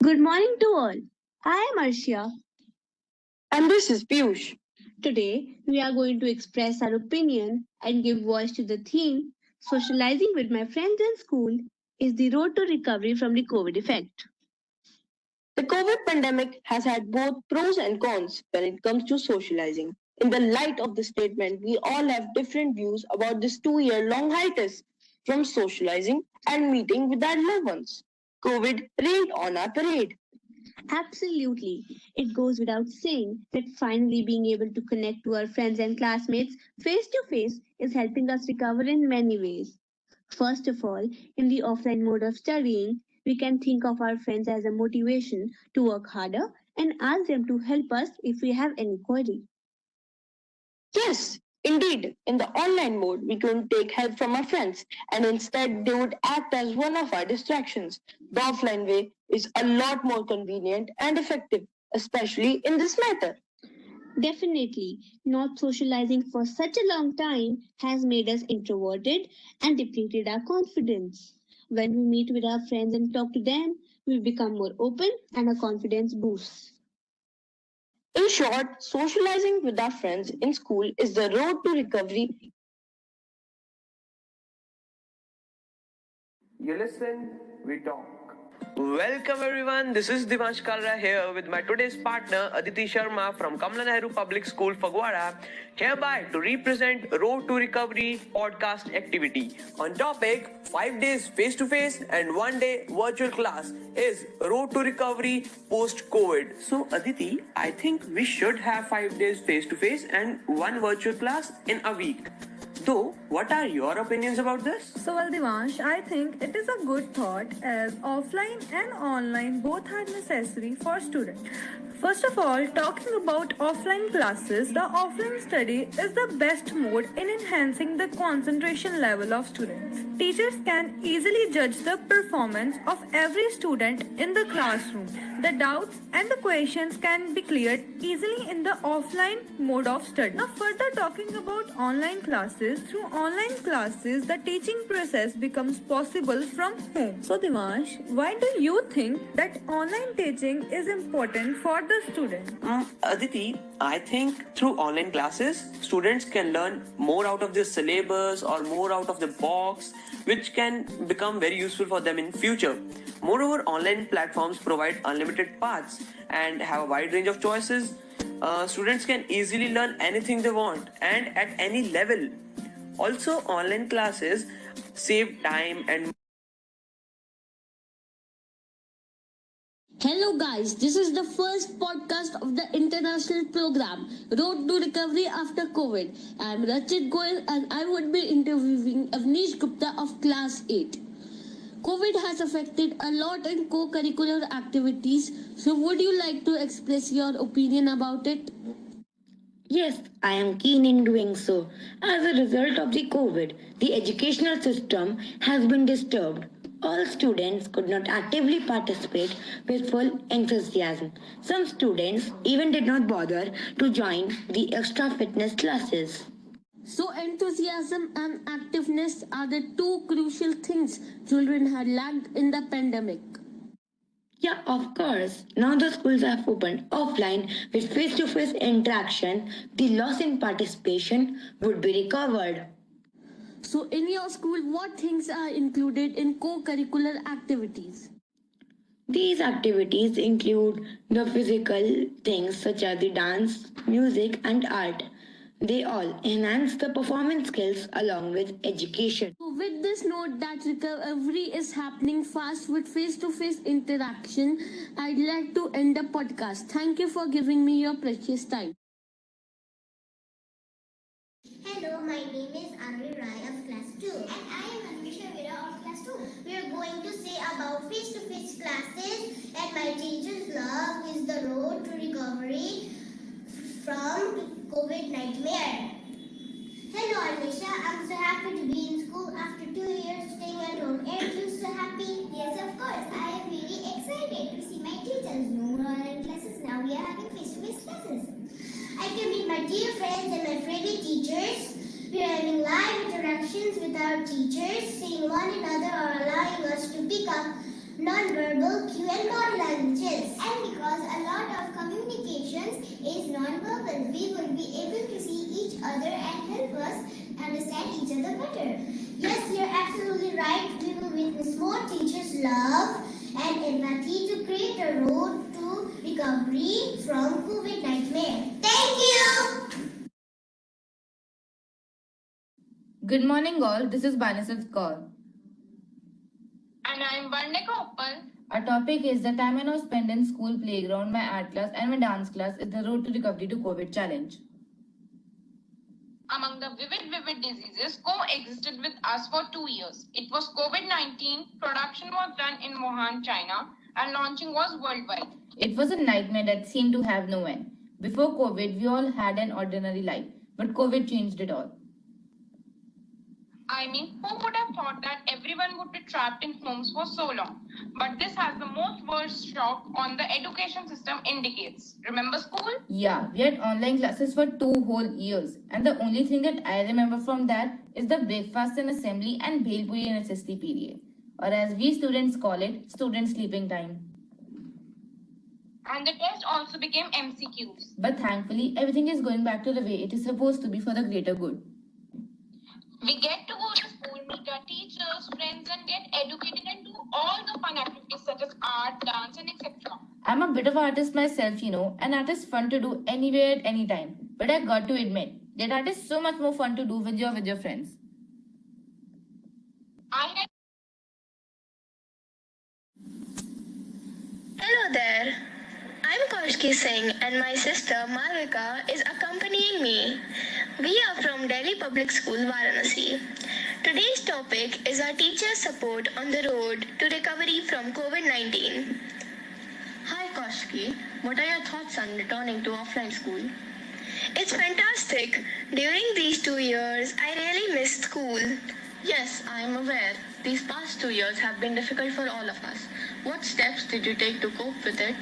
Good morning to all. I am Arshia. And this is Piyush. Today, we are going to express our opinion and give voice to the theme Socializing with my friends in school is the road to recovery from the COVID effect. The COVID pandemic has had both pros and cons when it comes to socializing. In the light of the statement, we all have different views about this 2-year-long hiatus from socializing and meeting with our loved ones. COVID rained on our parade. Absolutely. It goes without saying that finally being able to connect to our friends and classmates face to face is helping us recover in many ways. First of all, in the offline mode of studying, we can think of our friends as a motivation to work harder and ask them to help us if we have any query. Yes, indeed, in the online mode, we couldn't take help from our friends and instead they would act as one of our distractions. The offline way is a lot more convenient and effective, especially in this matter. Definitely, not socializing for such a long time has made us introverted and depleted our confidence. When we meet with our friends and talk to them, we become more open and our confidence boosts. In short, socializing with our friends in school is the road to recovery. You listen, we talk. Welcome everyone, this is Dimash Kalra here with my today's partner Aditi Sharma from Kamala Nehru Public School, Fagwara, hereby to represent Road to Recovery podcast activity. On topic, 5 days face-to-face and 1 day virtual class is Road to Recovery post-COVID. So Aditi, I think we should have 5 days face-to-face and 1 virtual class in a week. So, what are your opinions about this? So, well, Divansh, I think it is a good thought as offline and online both are necessary for students. First of all, talking about offline classes, the offline study is the best mode in enhancing the concentration level of students. Teachers can easily judge the performance of every student in the classroom. The doubts and the questions can be cleared easily in the offline mode of study. Now, further talking about online classes, through online classes, the teaching process becomes possible from home. So, Dimash, why do you think that online teaching is important for the student? Aditi, I think through online classes, students can learn more out of the syllabus or more out of the box, which can become very useful for them in future. Moreover, online platforms provide unlimited paths and have a wide range of choices, Students can easily learn anything they want and at any level. Also, online classes save time and Hello, guys. This is the first podcast of the international program Road to Recovery after COVID. I am Rachit Goyal and I would be interviewing Avnish Gupta of Class 8. COVID has affected a lot in co-curricular activities. So, would you like to express your opinion about it? Yes, I am keen in doing so. As a result of the COVID, the educational system has been disturbed. All students could not actively participate with full enthusiasm. Some students even did not bother to join the extra fitness classes. So, enthusiasm and activeness are the two crucial things children had lacked in the pandemic. Yeah, of course. Now the schools have opened offline with face-to-face interaction. The loss in participation would be recovered. So, in your school, what things are included in co curricular activities? These activities include the physical things such as the dance, music, and art. They all enhance the performance skills along with education. So with this note that recovery is happening fast with face to face interaction, I'd like to end the podcast. Thank you for giving me your precious time. Hello, my name is Anvi Rai of class 2. And I am Anvisha Vera of class 2. We are going to say about face-to-face classes and my teacher's love is the road to recovery from COVID nightmare. Hello Anvisha, I'm so happy to be in school after 2 years staying at home. Aren't you so happy? Yes, of course. I am really excited to see my teachers. No more online classes. Now we are having face-to-face classes. I can meet my dear friends and my favorite teachers. We are having live interactions with our teachers, seeing one another or allowing us to pick up non-verbal cue and body languages. And because a lot of communications is non-verbal, we will be able to see each other and help us understand each other better. Yes, you're absolutely right. We will witness more teachers' love and empathy to create a road to recovery from COVID nightmare. Thank you! Good morning all, this is Banisat Kaur. And I'm Varnika Uppal. Our topic is the time I now spend in school playground, my art class and my dance class is the road to recovery to COVID challenge. Among the vivid diseases coexisted with us for 2 years. It was COVID-19, production was done in Wuhan, China, and launching was worldwide. It was a nightmare that seemed to have no end. Before COVID, we all had an ordinary life, but COVID changed it all. I mean, who would have thought that everyone would be trapped in homes for so long? But this has the most worst shock on the education system in decades. Remember school? Yeah, we had online classes for 2 whole years. And the only thing that I remember from that is the breakfast and assembly and bhelpuri and SST period. Or as we students call it, student sleeping time. And the test also became MCQs. But thankfully, everything is going back to the way it is supposed to be for the greater good. We get to go to school, meet our teachers, friends, and get educated and do all the fun activities such as art, dance, and etc. I'm a bit of an artist myself, and art is fun to do anywhere at any time. But I got to admit that art is so much more fun to do with your friends. Hello there. I'm Kaushki Singh and my sister Malvika is accompanying me. We are from Delhi Public School, Varanasi. Today's topic is our teacher support on the road to recovery from COVID-19. Hi Kaushki, what are your thoughts on returning to offline school? It's fantastic. During these 2 years, I really missed school. Yes, I am aware. These past 2 years have been difficult for all of us. What steps did you take to cope with it?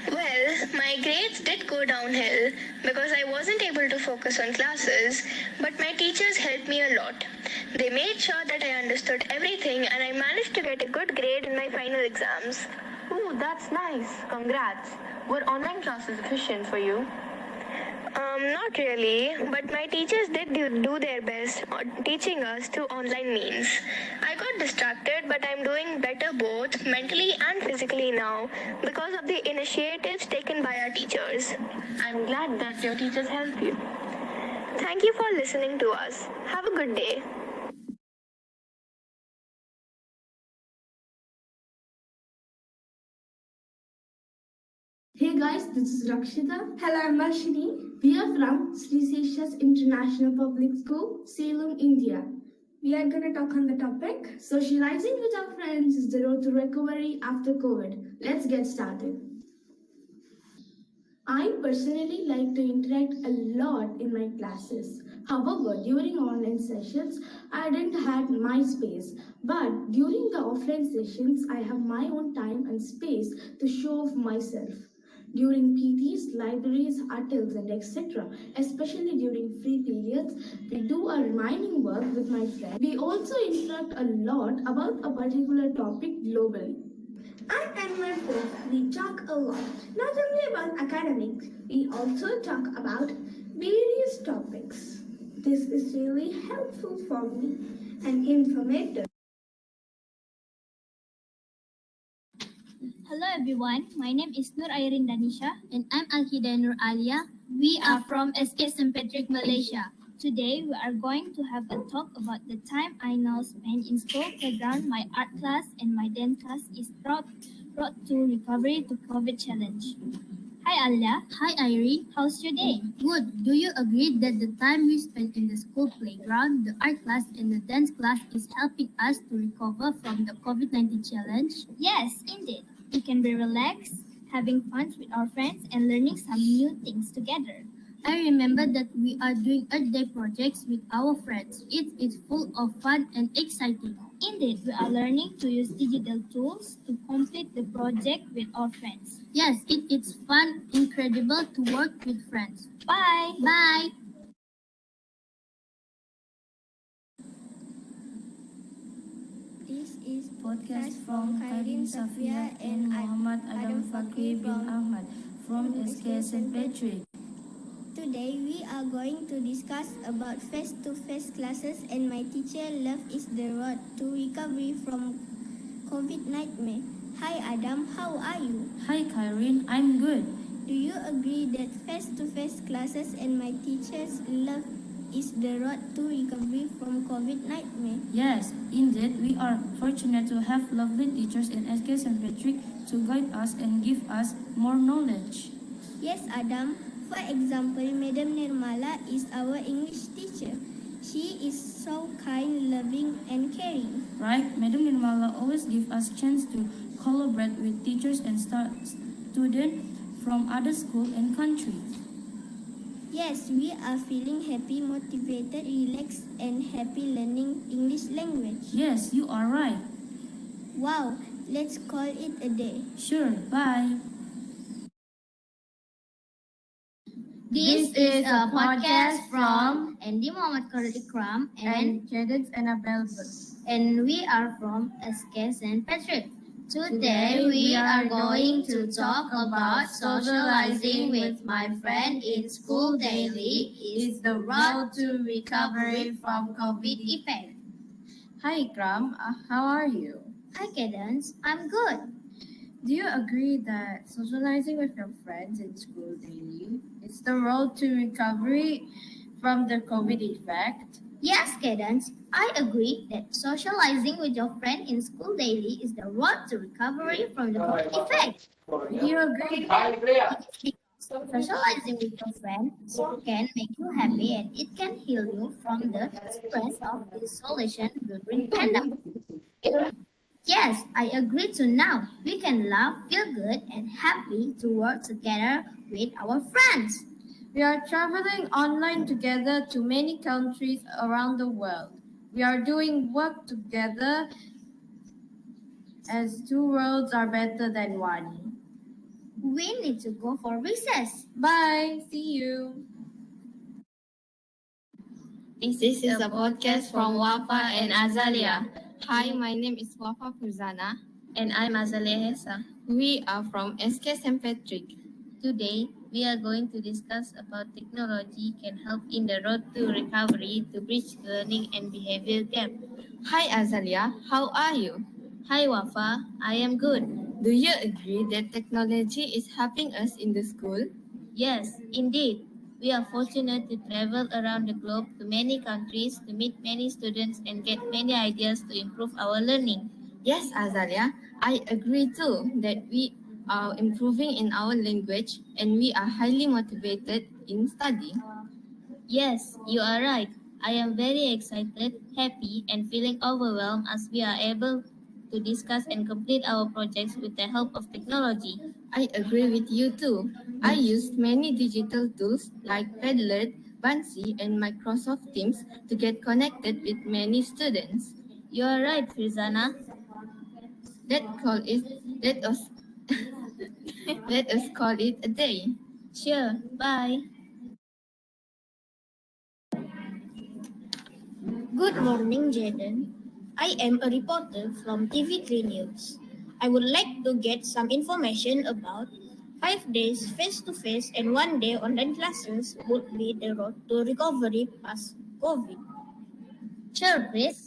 Well, my grades did go downhill because I wasn't able to focus on classes, but my teachers helped me a lot. They made sure that I understood everything and I managed to get a good grade in my final exams. Ooh, that's nice. Congrats. Were online classes efficient for you? Not really, but my teachers did do their best on teaching us through online means. I got distracted, but I'm doing better both mentally and physically now because of the initiatives taken by our teachers. I'm glad that your teachers help you. Thank you for listening to us. Have a good day. Hey guys, this is Rakshita. Hello, I'm Varshini. We are from Sri Seychelles International Public School, Salem, India. We are going to talk on the topic socializing with our friends is the road to recovery after COVID. Let's get started. I personally like to interact a lot in my classes. However, during online sessions, I didn't have my space. But during the offline sessions, I have my own time and space to show off myself. During PTs, libraries, articles, and etc., especially during free periods, we do a reminding work with my friends. We also interact a lot about a particular topic globally. I and my friends, we talk a lot, not only about academics, we also talk about various topics. This is really helpful for me and informative. Hello everyone, my name is Nur Airin Danisha and I'm Alhida Nur Alia. We are from SK St. Patrick, Malaysia. Today we are going to have a talk about the time I now spend in school playground, my art class and my dance class is Road to Recovery to COVID Challenge. Hi Alia. Hi Irene. How's your day? Good. Do you agree that the time we spend in the school playground, the art class, and the dance class is helping us to recover from the COVID-19 challenge? Yes, indeed. We can be relaxed, having fun with our friends, and learning some new things together. I remember that we are doing Earth Day projects with our friends. It is full of fun and exciting. Indeed, we are learning to use digital tools to complete the project with our friends. Yes, it is fun, incredible to work with friends. Bye. Bye. This is podcast from Kairin Safia and Muhammad Adam Fakri bin Ahmad from SK St. Patrick. Today we are going to discuss about face-to-face classes and my teacher love is the road to recovery from COVID nightmare. Hi Adam, how are you? Hi Kairin, I'm good. Do you agree that face-to-face classes and my teacher's love is the road to recovery from COVID nightmare? Yes, indeed, we are fortunate to have lovely teachers in SK St. Patrick to guide us and give us more knowledge. Yes, Adam. For example, Madam Nirmala is our English teacher. She is so kind, loving, and caring. Right, Madam Nirmala always gives us chance to collaborate with teachers and students from other schools and countries. Yes, we are feeling happy, motivated, relaxed, and happy learning English language. Yes, you are right. Wow, let's call it a day. Sure, bye. This is a podcast from Andy Muhammad Ikram and Jadis Annabelle. and we are from SK St. Patrick. Today we are going to talk about socializing with my friend in school daily is the road to recovery from COVID effect. Hi Ikram, how are you? Hi Cadence, I'm good. Do you agree that socializing with your friends in school daily is the road to recovery from the COVID effect? Yes, Cadence, I agree that socializing with your friend in school daily is the road to recovery from the COVID effect. Do you agree? Socializing with your friend can make you happy and it can heal you from the stress of isolation during pandemic. Yes, I agree to now. We can laugh, feel good, and happy to work together with our friends. We are traveling online together to many countries around the world. We are doing work together as two worlds are better than one. We need to go for recess. Bye. See you. This is a podcast from Wafa and Azalia. Hi, my name is Wafa And I'm Azalea Hessa. We are from SK St. Patrick. Today, we are going to discuss about technology can help in the road to recovery to bridge learning and behavior gap. Hi Azalia, how are you? Hi Wafa, I am good. Do you agree that technology is helping us in the school? Yes, indeed. We are fortunate to travel around the globe to many countries to meet many students and get many ideas to improve our learning. Yes, Azalia, I agree too that we are improving in our language and we are highly motivated in studying. Yes, you are right. I am very excited, happy, and feeling overwhelmed as we are able to discuss and complete our projects with the help of technology. I agree with you too. I used many digital tools like Padlet, Bansi, and Microsoft Teams to get connected with many students. You are right, Firzana. Let us let us call it a day. Sure, bye. Good morning, Jaden. I am a reporter from TV3 News. I would like to get some information about 5 days face to face and 1 day online classes would be the road to recovery past COVID. Sure, Chris.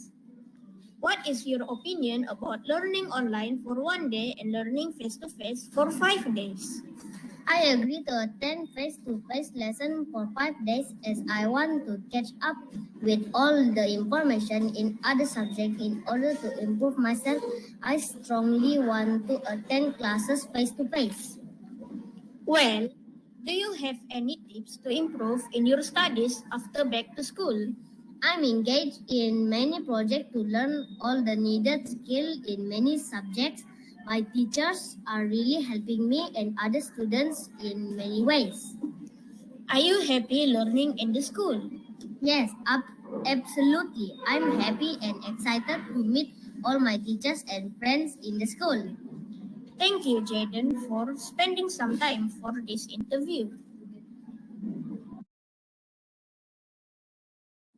What is your opinion about learning online for 1 day and learning face to face for 5 days? I agree to attend face-to-face lesson for 5 days as I want to catch up with all the information in other subjects in order to improve myself. I strongly want to attend classes face-to-face. Well, do you have any tips to improve in your studies after back to school? I'm engaged in many projects to learn all the needed skill in many subjects. My teachers are really helping me and other students in many ways. Are you happy learning in the school? Yes, absolutely. I'm happy and excited to meet all my teachers and friends in the school. Thank you, Jaden, for spending some time for this interview.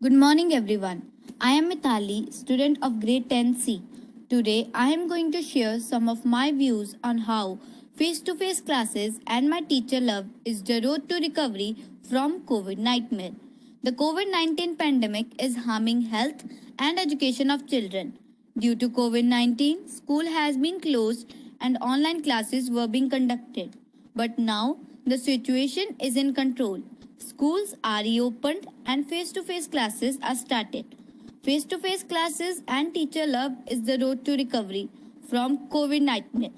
Good morning, everyone. I am Mithali, student of grade 10C. Today, I am going to share some of my views on how face to face classes and my teacher love is the road to recovery from COVID nightmare. The COVID 19 pandemic is harming health and education of children. Due to COVID 19, school has been closed and online classes were being conducted. But now, the situation is in control. Schools are reopened and face to face classes are started. Face to face classes and teacher love is the road to recovery from COVID nightmare.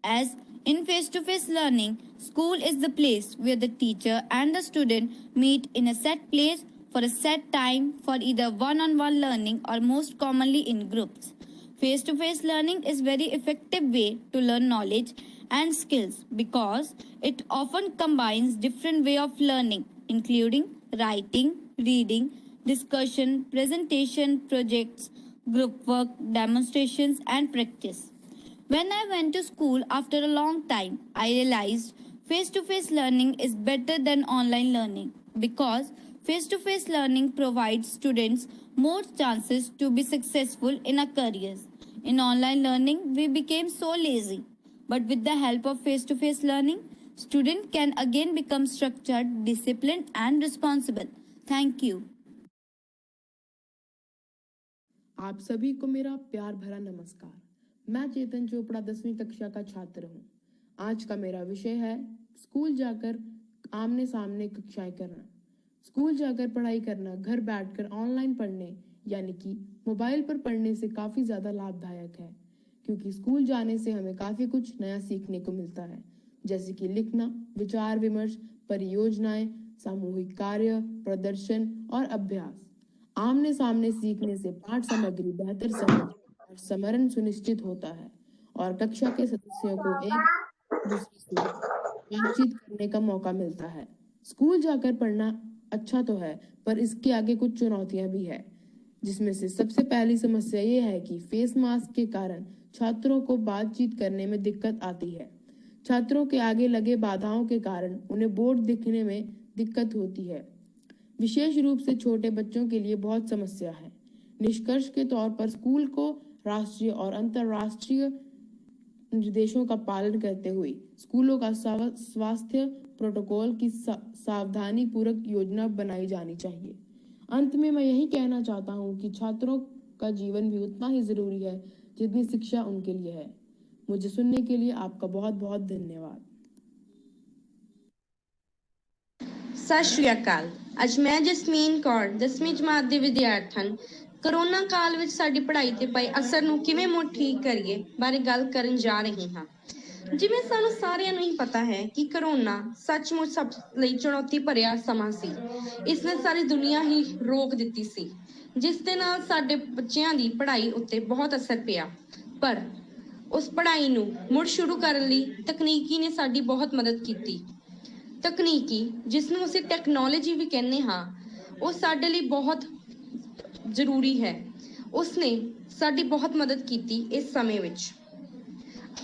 As in face to face learning, school is the place where the teacher and the student meet in a set place for a set time for either one on one learning or most commonly in groups. Face to face learning is very effective way to learn knowledge and skills because it often combines different way of learning including writing, reading, discussion, presentation, projects, group work, demonstrations and practice. When I went to school after a long time, I realized face to face learning is better than online learning because face to face learning provides students more chances to be successful in our careers. In online learning, we became so lazy. But with the help of face to face learning, students can again become structured, disciplined, and responsible. Thank you. आप सभी को मेरा प्यार भरा नमस्कार। मैं चेतन चोपड़ा 10वीं कक्षा का छात्र हूँ। आज का मेरा विषय है स्कूल जाकर आमने सामने कक्षाएं करना। स्कूल जाकर पढ़ाई करना घर बैठकर ऑनलाइन पढ़ने यानी कि मोबाइल पर पढ़ने से काफी ज्यादा लाभदायक है, क्योंकि स्कूल जाने से हमें काफी कुछ नया सीखने को मिलता है, जैसे कि लिखना, विचार विमर्श, परियोजनाएं, सामूहिक कार्य, प्रदर्शन और अभ्यास। आमने सामने सीखने से पाठ सामग्री बेहतर समझ और स्मरण सुनिश्चित होता है और कक्षा के सदस्यों को एक दूसरे से बातचीत करने का मौका मिलता है। स्कूल जाकर पढ़ना अच्छा तो है, पर इसके आगे कुछ चुनौतियां भी है, जिसमें से सबसे पहली समस्या ये है कि फेस मास्क के कारण छात्रों को बातचीत करने में दिक्कत आती है। छात्रों के आगे लगे बाधाओं के कारण उन्हें बोर्ड दिखने में दिक्कत होती है। विशेष रूप से छोटे बच्चों के लिए बहुत समस्या है। निष्कर्ष के तौर पर स्कूल को राष्ट्रीय और अंतर्राष्ट्रीय निर्देशों का पालन करते हुए स्कूलों का स्वास्थ्य प्रोटोकॉल की सावधानी पूर्वक योजना बनाई जानी चाहिए। अंत में मैं यही कहना चाहता हूँ कि छात्रों का जीवन भी उतना ही जरूरी है जितनी शिक्षा उनके लिए है। मुझे सुनने के लिए आपका बहुत बहुत धन्यवाद। ਸਤਿ ਸ਼੍ਰੀ ਅਕਾਲ। ਅੱਜ ਮੈਂ ਜਸਮੀਨ ਕੌਰ 10ਵੀਂ ਜਮਾਤ ਦੀ ਵਿਦਿਆਰਥਣ ਕਰੋਨਾ ਕਾਲ ਵਿੱਚ ਸਾਡੀ ਪੜ੍ਹਾਈ ਤੇ ਪਏ ਅਸਰ ਨੂੰ ਕਿਵੇਂ ਮੁੜ ਠੀਕ ਕਰੀਏ ਬਾਰੇ ਗੱਲ ਕਰਨ ਜਾ ਰਹੀ ਹਾਂ। ਜਿਵੇਂ ਸਾਨੂੰ ਸਾਰਿਆਂ ਨੂੰ ਹੀ ਪਤਾ ਹੈ ਕਿ ਕਰੋਨਾ ਸੱਚਮੁੱਚ ਸਭ ਲਈ ਚੁਣੌਤੀ ਭਰਿਆ ਸਮਾਂ ਸੀ। ਇਸ ਨੇ ਸਾਰੀ ਦੁਨੀਆ ਹੀ ਰੋਕ ਦਿੱਤੀ ਸੀ, ਜਿਸ ਦੇ ਨਾਲ ਸਾਡੇ ਬੱਚਿਆਂ ਦੀ ਪੜ੍ਹਾਈ ਉੱਤੇ ਬਹੁਤ ਅਸਰ ਪਿਆ। ਪਰ ਉਸ ਪੜ੍ਹਾਈ ਨੂੰ ਮੁੜ ਸ਼ੁਰੂ ਕਰਨ ਲਈ ਤਕਨੀਕੀ ਨੇ ਸਾਡੀ ਬਹੁਤ ਮਦਦ ਕੀਤੀ। ਤਕਨੀਕੀ, ਜਿਸ ਨੂੰ ਅਸੀਂ ਟੈਕਨੋਲੋਜੀ ਵੀ ਕਹਿੰਦੇ ਹਾਂ, ਉਹ ਸਾਡੇ ਲਈ ਬਹੁਤ ਜ਼ਰੂਰੀ ਹੈ। ਉਸਨੇ ਸਾਡੀ ਬਹੁਤ ਮਦਦ ਕੀਤੀ ਇਸ ਸਮੇਂ ਵਿੱਚ।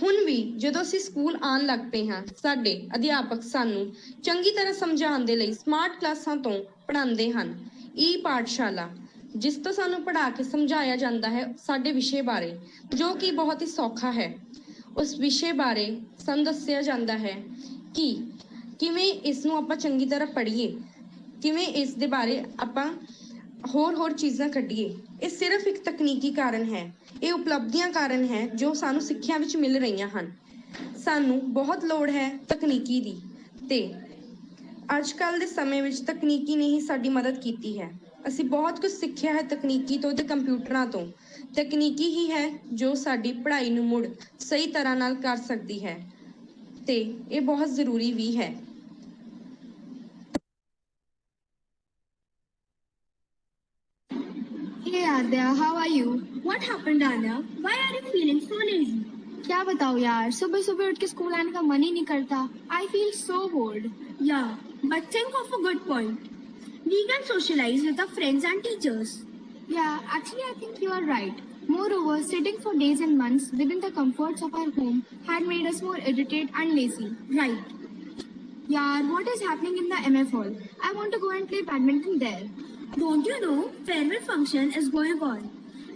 ਹੁਣ ਵੀ ਜਦੋਂ ਅਸੀਂ ਸਕੂਲ ਆਉਣ ਲੱਗ ਪਏ ਹਾਂ, ਸਾਡੇ ਅਧਿਆਪਕ ਸਾਨੂੰ ਚੰਗੀ ਤਰ੍ਹਾਂ ਸਮਝਾਉਣ ਦੇ ਲਈ ਸਮਾਰਟ ਕਲਾਸਾਂ ਤੋਂ ਪੜ੍ਹਾਉਂਦੇ ਹਨ। ਈ ਪਾਠਸ਼ਾਲਾ, ਜਿਸ ਤੋਂ ਸਾਨੂੰ ਪੜ੍ਹਾ ਕੇ ਸਮਝਾਇਆ ਜਾਂਦਾ ਹੈ ਸਾਡੇ ਵਿਸ਼ੇ ਬਾਰੇ, ਜੋ ਕਿ ਬਹੁਤ ਹੀ ਸੌਖਾ ਹੈ। ਉਸ ਵਿਸ਼ੇ ਬਾਰੇ ਸਾਨੂੰ ਦੱਸਿਆ ਜਾਂਦਾ ਹੈ ਕਿ ਕਿਵੇਂ ਇਸ ਨੂੰ ਆਪਾਂ ਚੰਗੀ ਤਰ੍ਹਾਂ ਪੜ੍ਹੀਏ, ਕਿਵੇਂ ਇਸ ਦੇ ਬਾਰੇ ਆਪਾਂ ਹੋਰ ਚੀਜ਼ਾਂ ਕੱਢੀਏ। ਇਹ ਸਿਰਫ ਇੱਕ ਤਕਨੀਕੀ ਕਾਰਨ ਹੈ, ਇਹ ਉਪਲਬਧੀਆਂ ਕਾਰਨ ਹੈ ਜੋ ਸਾਨੂੰ ਸਿੱਖਿਆ ਵਿੱਚ ਮਿਲ ਰਹੀਆਂ ਹਨ। ਸਾਨੂੰ ਬਹੁਤ ਲੋੜ ਹੈ ਤਕਨੀਕੀ ਦੀ, ਤੇ ਅੱਜ ਕੱਲ੍ਹ ਦੇ ਸਮੇਂ ਵਿੱਚ ਤਕਨੀਕੀ ਨੇ ਹੀ ਸਾਡੀ ਮਦਦ ਕੀਤੀ ਹੈ। ਅਸੀਂ ਬਹੁਤ ਕੁਝ ਸਿੱਖਿਆ ਹੈ ਤਕਨੀਕੀ ਤੋਂ ਤੇ ਕੰਪਿਊਟਰਾਂ ਤੋਂ। ਤਕਨੀਕੀ ਹੀ ਹੈ ਜੋ ਸਾਡੀ ਪੜ੍ਹਾਈ ਨੂੰ ਮੁੜ ਸਹੀ ਤਰ੍ਹਾਂ ਨਾਲ ਕਰ ਸਕਦੀ ਹੈ, ਤੇ ਇਹ ਬਹੁਤ ਜ਼ਰੂਰੀ ਵੀ ਹੈ। Hey Adya, how are you? What happened, Anya? Why are you feeling so lazy? क्या बताओ यार, सुबह सुबह उठ के स्कूल आने का मन ही नहीं करता। I feel so bored. Yeah, but think of a good point. We can socialize with our friends and teachers. Yeah, actually I think you are right. Moreover, sitting for days and months within the comforts of our home had made us more irritated and lazy. Right. Yeah, what is happening in the MF hall? I want to go and play badminton there. Don't you know, farewell function is going on.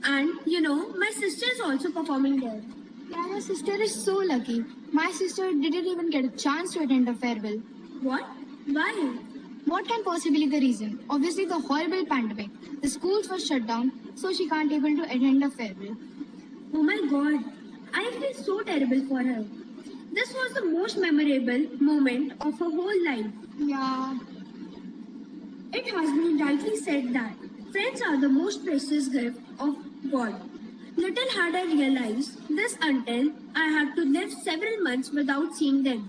And you know, my sister is also performing there. Yeah, your sister is so lucky. My sister didn't even get a chance to attend a farewell. What? Why? What can possibly be the reason? Obviously the horrible pandemic. The schools were shut down, so she can't able to attend a farewell. Oh my god, I feel so terrible for her. This was the most memorable moment of her whole life. Yeah. It has been rightly said that friends are the most precious gift of God. Little had I realized this until I had to live several months without seeing them.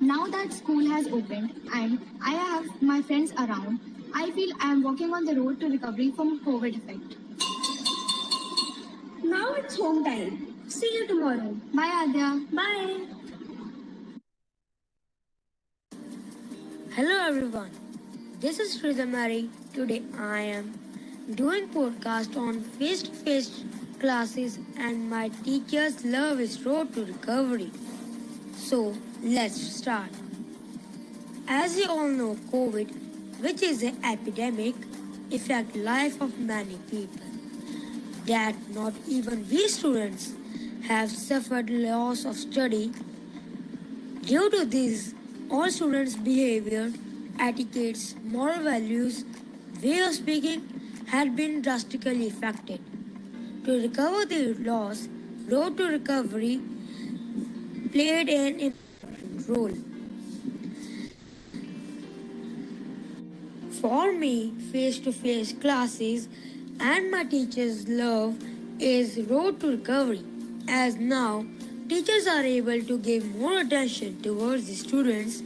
Now that school has opened and I have my friends around, I feel I am walking on the road to recovery from COVID effect. Now it's home time. See you tomorrow. Bye, Adya. Bye. Hello everyone, this is Mary. Today I am doing podcast on face-to-face classes and my teacher's love is Road to Recovery. So let's start. As you all know, COVID, which is an epidemic, affect life of many people. That not even we students have suffered loss of study. Due to this, all students' behavior, etiquettes, moral values, way of speaking had been drastically affected. To recover the loss, Road to Recovery played an important role. For me, face-to-face classes and my teacher's love is Road to Recovery, as now teachers are able to give more attention towards the students,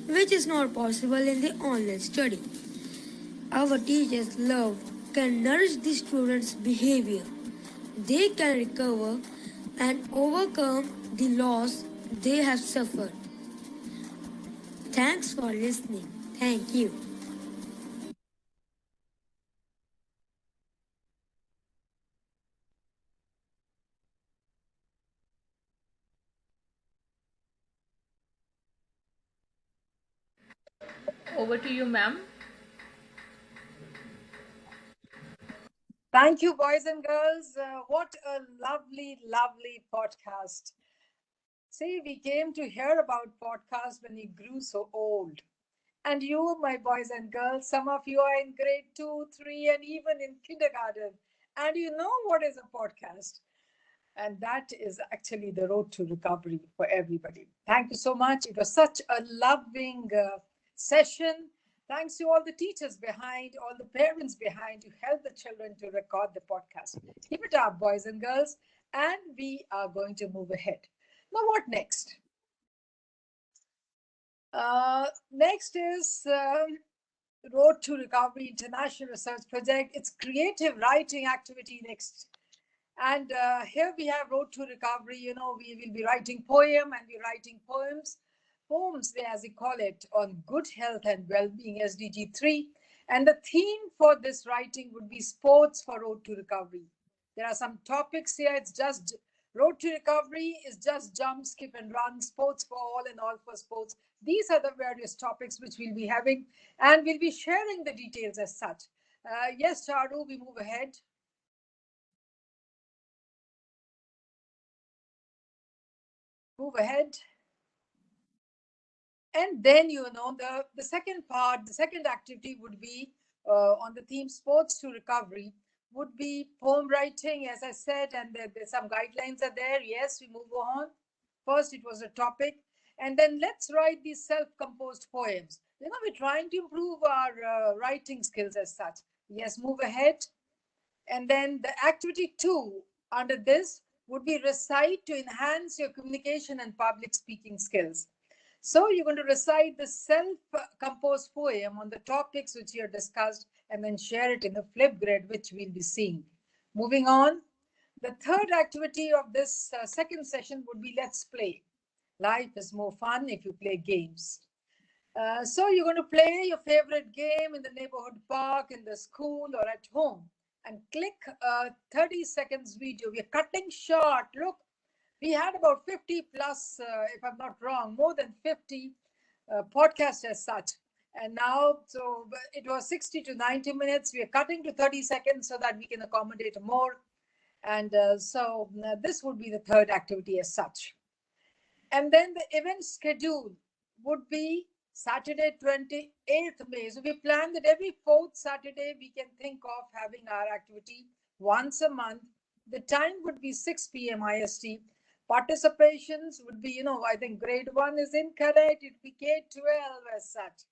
which is not possible in the online study. Our teachers' love can nourish the students' behavior. They can recover and overcome the loss they have suffered. Thanks for listening. Thank you. Over to you, ma'am. Thank you, boys and girls. What a lovely, lovely podcast. See, we came to hear about podcasts when you grew so old. And you, my boys and girls, some of you are in grade 2, 3, and even in kindergarten. And you know what is a podcast. And that is actually the road to recovery for everybody. Thank you so much. It was such a loving session. Thanks to all the teachers behind, all the parents behind to help the children to record the podcast. Keep it up, boys and girls. And we are going to move ahead. Now, what next? Next is Road to Recovery International Research Project. It's creative writing activity next. And here we have Road to Recovery. You know, we will be writing poem and we're writing poems, as we call it, on good health and well-being, SDG 3. And the theme for this writing would be sports for Road to Recovery. There are some topics here. It's just Road to Recovery is just jump, skip, and run, sports for all and all for sports. These are the various topics which we'll be having, and we'll be sharing the details as such. Yes, Charu, we move ahead. Move ahead. And then, you know, the second part, the second activity would be on the theme sports to recovery, would be poem writing, as I said, and there's some guidelines are there. Yes, we move on. First, it was a topic. And then let's write these self-composed poems. You know, we're trying to improve our writing skills as such. Yes, move ahead. And then the activity 2 under this would be recite to enhance your communication and public speaking skills. So you're going to recite the self-composed poem on the topics which you have discussed and then share it in the flip grid, which we'll be seeing. Moving on, the third activity of this second session would be let's play. Life is more fun if you play games. So you're going to play your favorite game in the neighborhood park, in the school, or at home. And click a 30 seconds video. We're cutting short. Look, we had about 50 plus, if I'm not wrong, more than 50 podcasts as such. And now, so it was 60 to 90 minutes. We are cutting to 30 seconds so that we can accommodate more. And so this would be the third activity as such. And then the event schedule would be Saturday, 28th May. So we plan that every fourth Saturday we can think of having our activity once a month. The time would be 6 p.m. IST. Participations would be, you know, I think grade 1 is incorrect. It would be K-12 as such.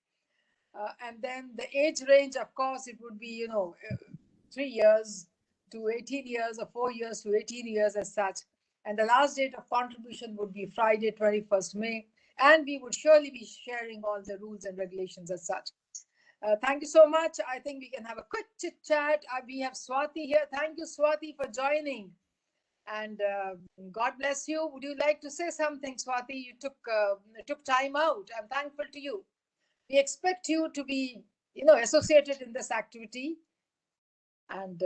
And then the age range, of course, it would be, you know, 3 years to 18 years or 4 years to 18 years as such. And the last date of contribution would be Friday, 21st May. And we would surely be sharing all the rules and regulations as such. Thank you so much. I think we can have a quick chit chat. We have Swati here. Thank you, Swati, for joining. And God bless you. Would you like to say something, Swati? You took time out. I'm thankful to you. We expect you to be, you know, associated in this activity. And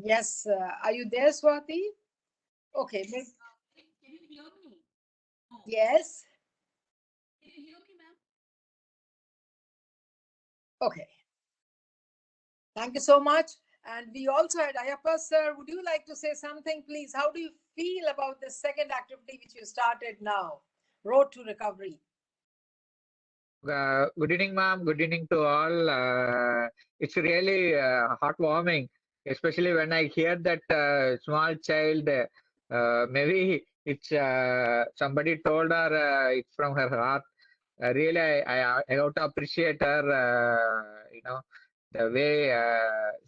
yes, are you there, Swati? Okay. Can you hear me? Yes. Can you hear me, ma'am? Okay. Thank you so much. And we also had Ayappa, sir. Would you like to say something, please? How do you feel about this second activity which you started now, Road to Recovery? Good evening, ma'am. Good evening to all. It's really heartwarming, especially when I hear that small child. Maybe it's somebody told her it's from her heart. Really, I have to appreciate her. You know, the way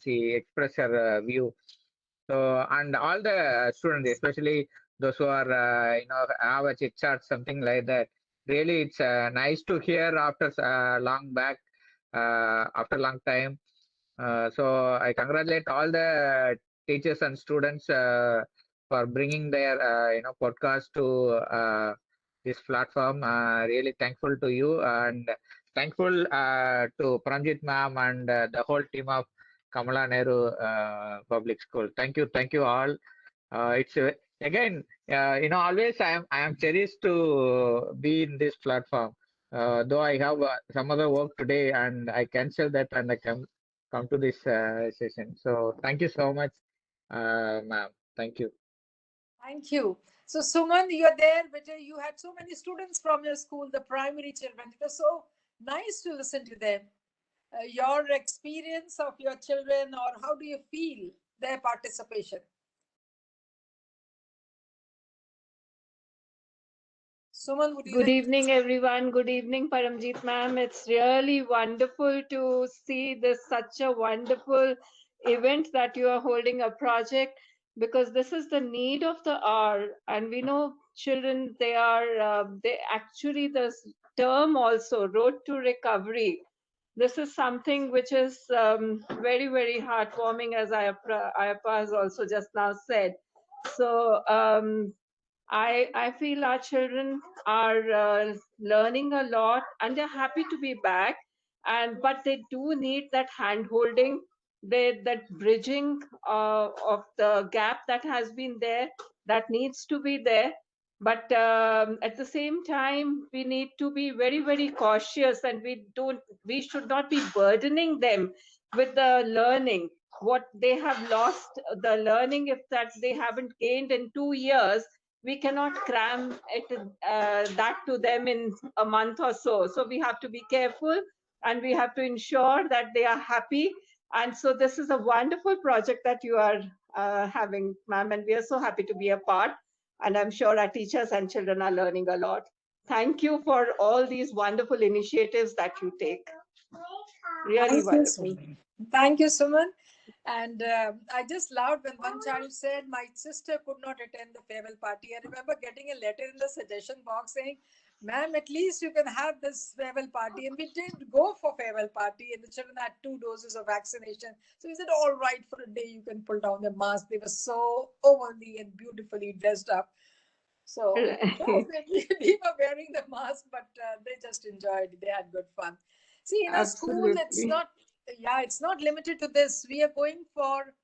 she expressed her view. So, and all the students, especially those who are, have a chit chat, something like that. Really, it's nice to hear after long back, after long time. So I congratulate all the teachers and students for bringing their, podcast to this platform. Really thankful to you and thankful to Pranjit ma'am and the whole team of Kamala Nehru Public School. Thank you all. It's again, always I am cherished to be in this platform. Though I have some other work today, and I cancel that and I come to this session. So thank you so much, ma'am. Thank you. Thank you. So Suman, you're there, but you had so many students from your school, the primary children. It was so nice to listen to them. Your experience of your children, or how do you feel their participation? Suman, would you Good like to evening, everyone. Good evening, Paramjeet ma'am. It's really wonderful to see this such a wonderful event that you are holding a project, because this is the need of the hour. And we know children, they actually, this term also, Road to Recovery. This is something which is very, very heartwarming, as Ayappa has also just now said. So, I feel our children are learning a lot, and they're happy to be back. And but they do need that hand holding, that bridging of the gap that has been there, that needs to be there. But at the same time, we need to be very, very cautious, and we should not be burdening them with the learning. What they have lost, the learning, if that they haven't gained in 2 years, we cannot cram that to them in a month or so. So we have to be careful, and we have to ensure that they are happy. And so this is a wonderful project that you are having, ma'am, and we are so happy to be a part. And I'm sure our teachers and children are learning a lot. Thank you for all these wonderful initiatives that you take. Really Thank you, wonderful. Suman. Thank you, Suman. And I just loved when one child said, "My sister could not attend the farewell party." I remember getting a letter in the suggestion box saying, "Ma'am, at least you can have this farewell party." And we did go for farewell party, and the children had 2 doses of vaccination. So we said, "All right, for a day you can pull down the mask." They were so overly and beautifully dressed up. So yes, we were wearing the mask, but they just enjoyed. They had good fun. See, in a school, it's Absolutely. not. Yeah, it's not limited to this. We are going for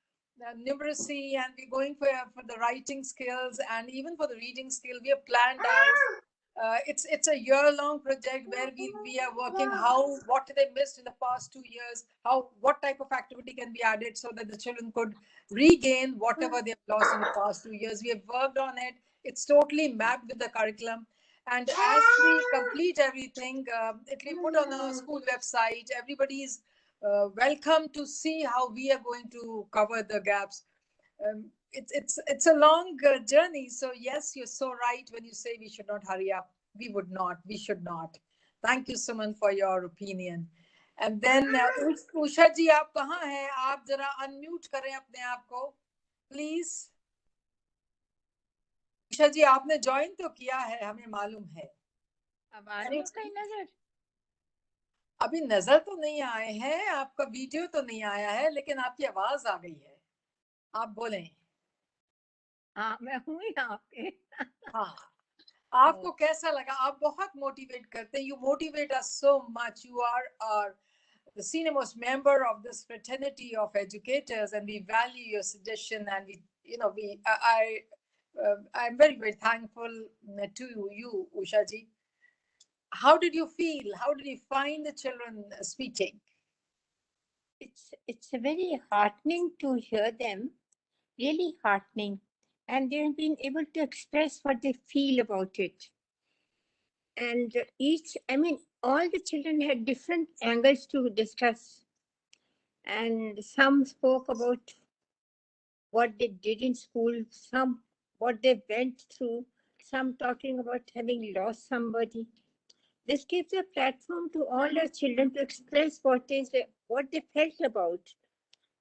numeracy, and we're going for the writing skills, and even for the reading skill. We have planned out. It's a year-long project where we are working how what they missed in the past 2 years, how what type of activity can be added so that the children could regain whatever they've lost in the past 2 years. We have worked on it. It's totally mapped with the curriculum. And as we complete everything, it will be put on a school website. Everybody is welcome to see how we are going to cover the gaps. It's a long journey. So yes, you're so right when you say we should not hurry up. We would not. We should not. Thank you, Suman, for your opinion. And then Usha जी आप कहाँ हैं? आप जरा unmute करें अपने आप को, please. Usha जी आपने ज्वाइन तो किया है, हमें मालूम है. अब आ रही हूँ कहीं नजर? अभी नजर तो नहीं आए हैं, आपका वीडियो तो नहीं आया है, लेकिन आपकी आवाज आ गई है. आप बोलें. हाँ, मैं हूँ यहाँ पे. हाँ, आपको कैसा लगा? आप बहुत मोटिवेट करते हैं. You motivate us so much. You are the senior most member of this fraternity of educators, and we value your suggestion. And I'm very, very thankful to you, Usha ji. How did you feel? How did you find the children speaking? It's very heartening to hear them, really heartening, and they've been able to express what they feel about it. And all the children had different angles to discuss, and some spoke about what they did in school, some what they went through, some talking about having lost somebody. This gives a platform to all our children to express what they felt about.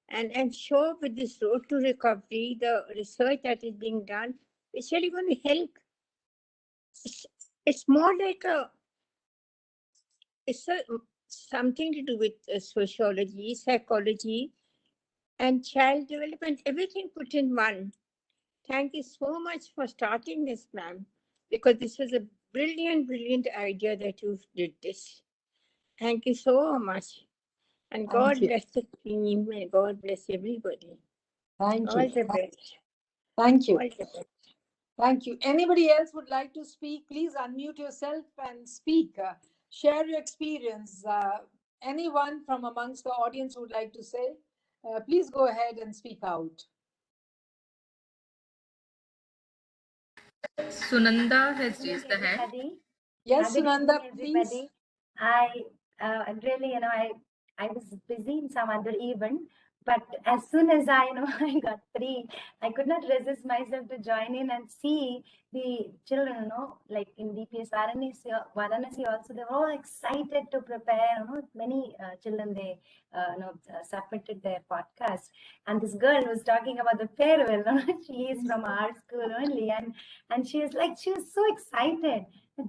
And I'm sure with this road to recovery, the research that is being done is really going to help. It's more like something to do with sociology, psychology, and child development, everything put in one. Thank you so much for starting this, ma'am, because this was a brilliant, brilliant idea that you did this. Thank you so much. And God bless the team, and God bless everybody. Thank All you. the best. Thank you. All the best. Thank you. Anybody else would like to speak? Please unmute yourself and speak. Share your experience. Anyone from amongst the audience would like to say, please go ahead and speak out. Sunanda has raised the hand. Everybody. Yes, Good evening, Sunanda, please. everybody. I'm really, I was busy in some other event, but as soon as I got free, I could not resist myself to join in and see the children, like in DPS Varanasi also, they were all excited to prepare, many children, they, submitted their podcast. And this girl was talking about the farewell, she is from our school only, and she was so excited.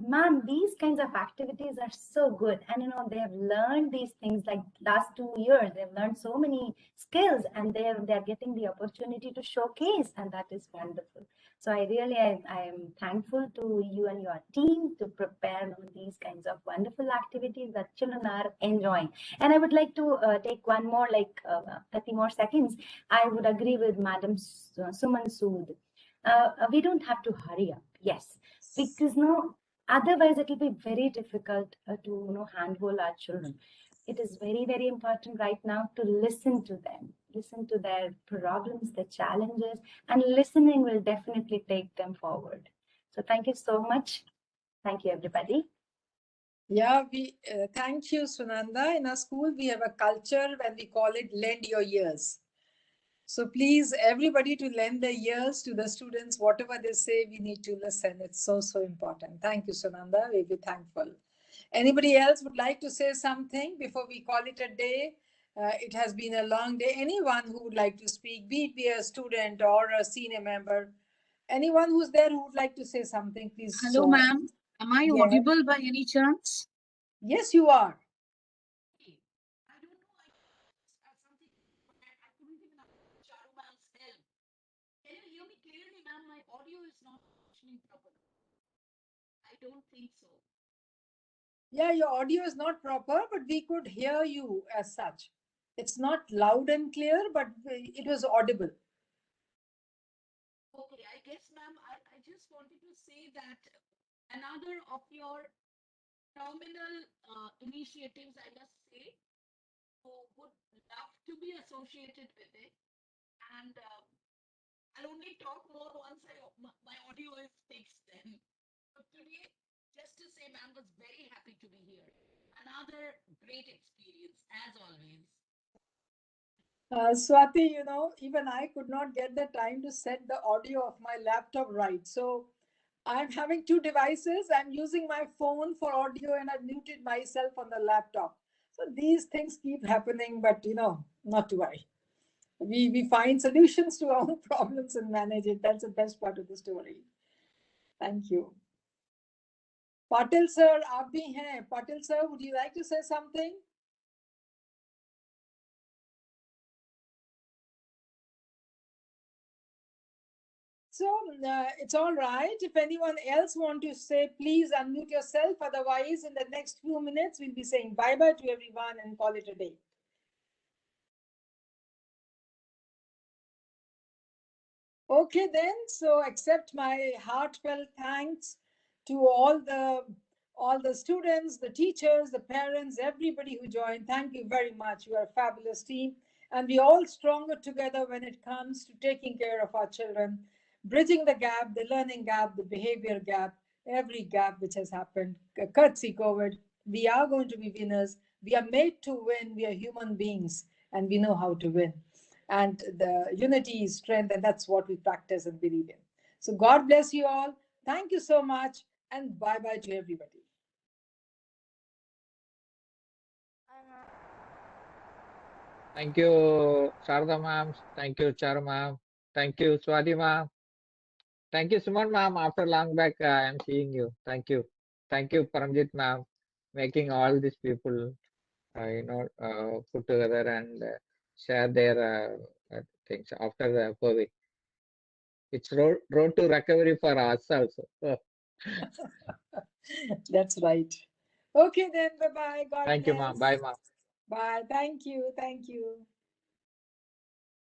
Ma'am, these kinds of activities are so good. And they have learned these things like last 2 years. They've learned so many skills and they're getting the opportunity to showcase, and that is wonderful. So I am thankful to you and your team to prepare these kinds of wonderful activities that children are enjoying. And I would like to take one more, 30 more seconds. I would agree with Madam Suman Sood. We don't have to hurry up. Yes, because otherwise it will be very difficult to handhold our children. It is very, very important right now to listen to them, listen to their problems, their challenges, and listening will definitely take them forward. So thank you so much. Thank you, everybody. Yeah, we thank you, Sunanda. In our school, we have a culture when we call it lend your ears. So please, everybody to lend their ears to the students. Whatever they say, we need to listen. It's so, so important. Thank you, Sunanda. We'll be thankful. Anybody else would like to say something before we call it a day? It has been a long day. Anyone who would like to speak, be it be a student or a senior member, anyone who's there who would like to say something, please. Hello, ma'am. Am I audible by any chance? Yes, you are. Can you hear me clearly, ma'am? My audio is not functioning properly. I don't think so. Yeah, your audio is not proper, but we could hear you as such. It's not loud and clear, but it was audible. Okay, I guess, ma'am, I just wanted to say that another of your phenomenal initiatives, I must say, who would love to be associated with it. And I'll only talk more once my audio is fixed then. But today, just to say, ma'am, was very happy to be here. Another great experience, as always. Swati, even I could not get the time to set the audio of my laptop right. So I'm having two devices. I'm using my phone for audio and I've muted myself on the laptop. So these things keep happening, but not to worry. We find solutions to our problems and manage it. That's the best part of the story. Thank you. Patil sir, aap bhi hain. Patil sir, would you like to say something? So it's all right. If anyone else want to say, please unmute yourself. Otherwise, in the next few minutes, we'll be saying bye-bye to everyone and call it a day. Okay then, so accept my heartfelt thanks to all the students, the teachers, the parents, everybody who joined. Thank you very much. You are a fabulous team. And we're all stronger together when it comes to taking care of our children, bridging the gap, the learning gap, the behavior gap, every gap which has happened. Courtesy COVID, we are going to be winners. We are made to win. We are human beings and we know how to win. And the unity is strength, and that's what we practice and believe in. So God bless you all. Thank you so much, and bye-bye to everybody. Thank you, Sharda ma'am. Thank you, Char ma'am. Thank you, Swati ma'am. Thank you, Suman ma'am. After long back, I am seeing you. Thank you. Thank you, Paramjit ma'am, making all these people, put together and share their things after the COVID. It's road to recovery for us also. That's right. Okay then, bye-bye. God Thank you, ma'am. bless. Bye, ma'am. Bye. Thank you. Thank you.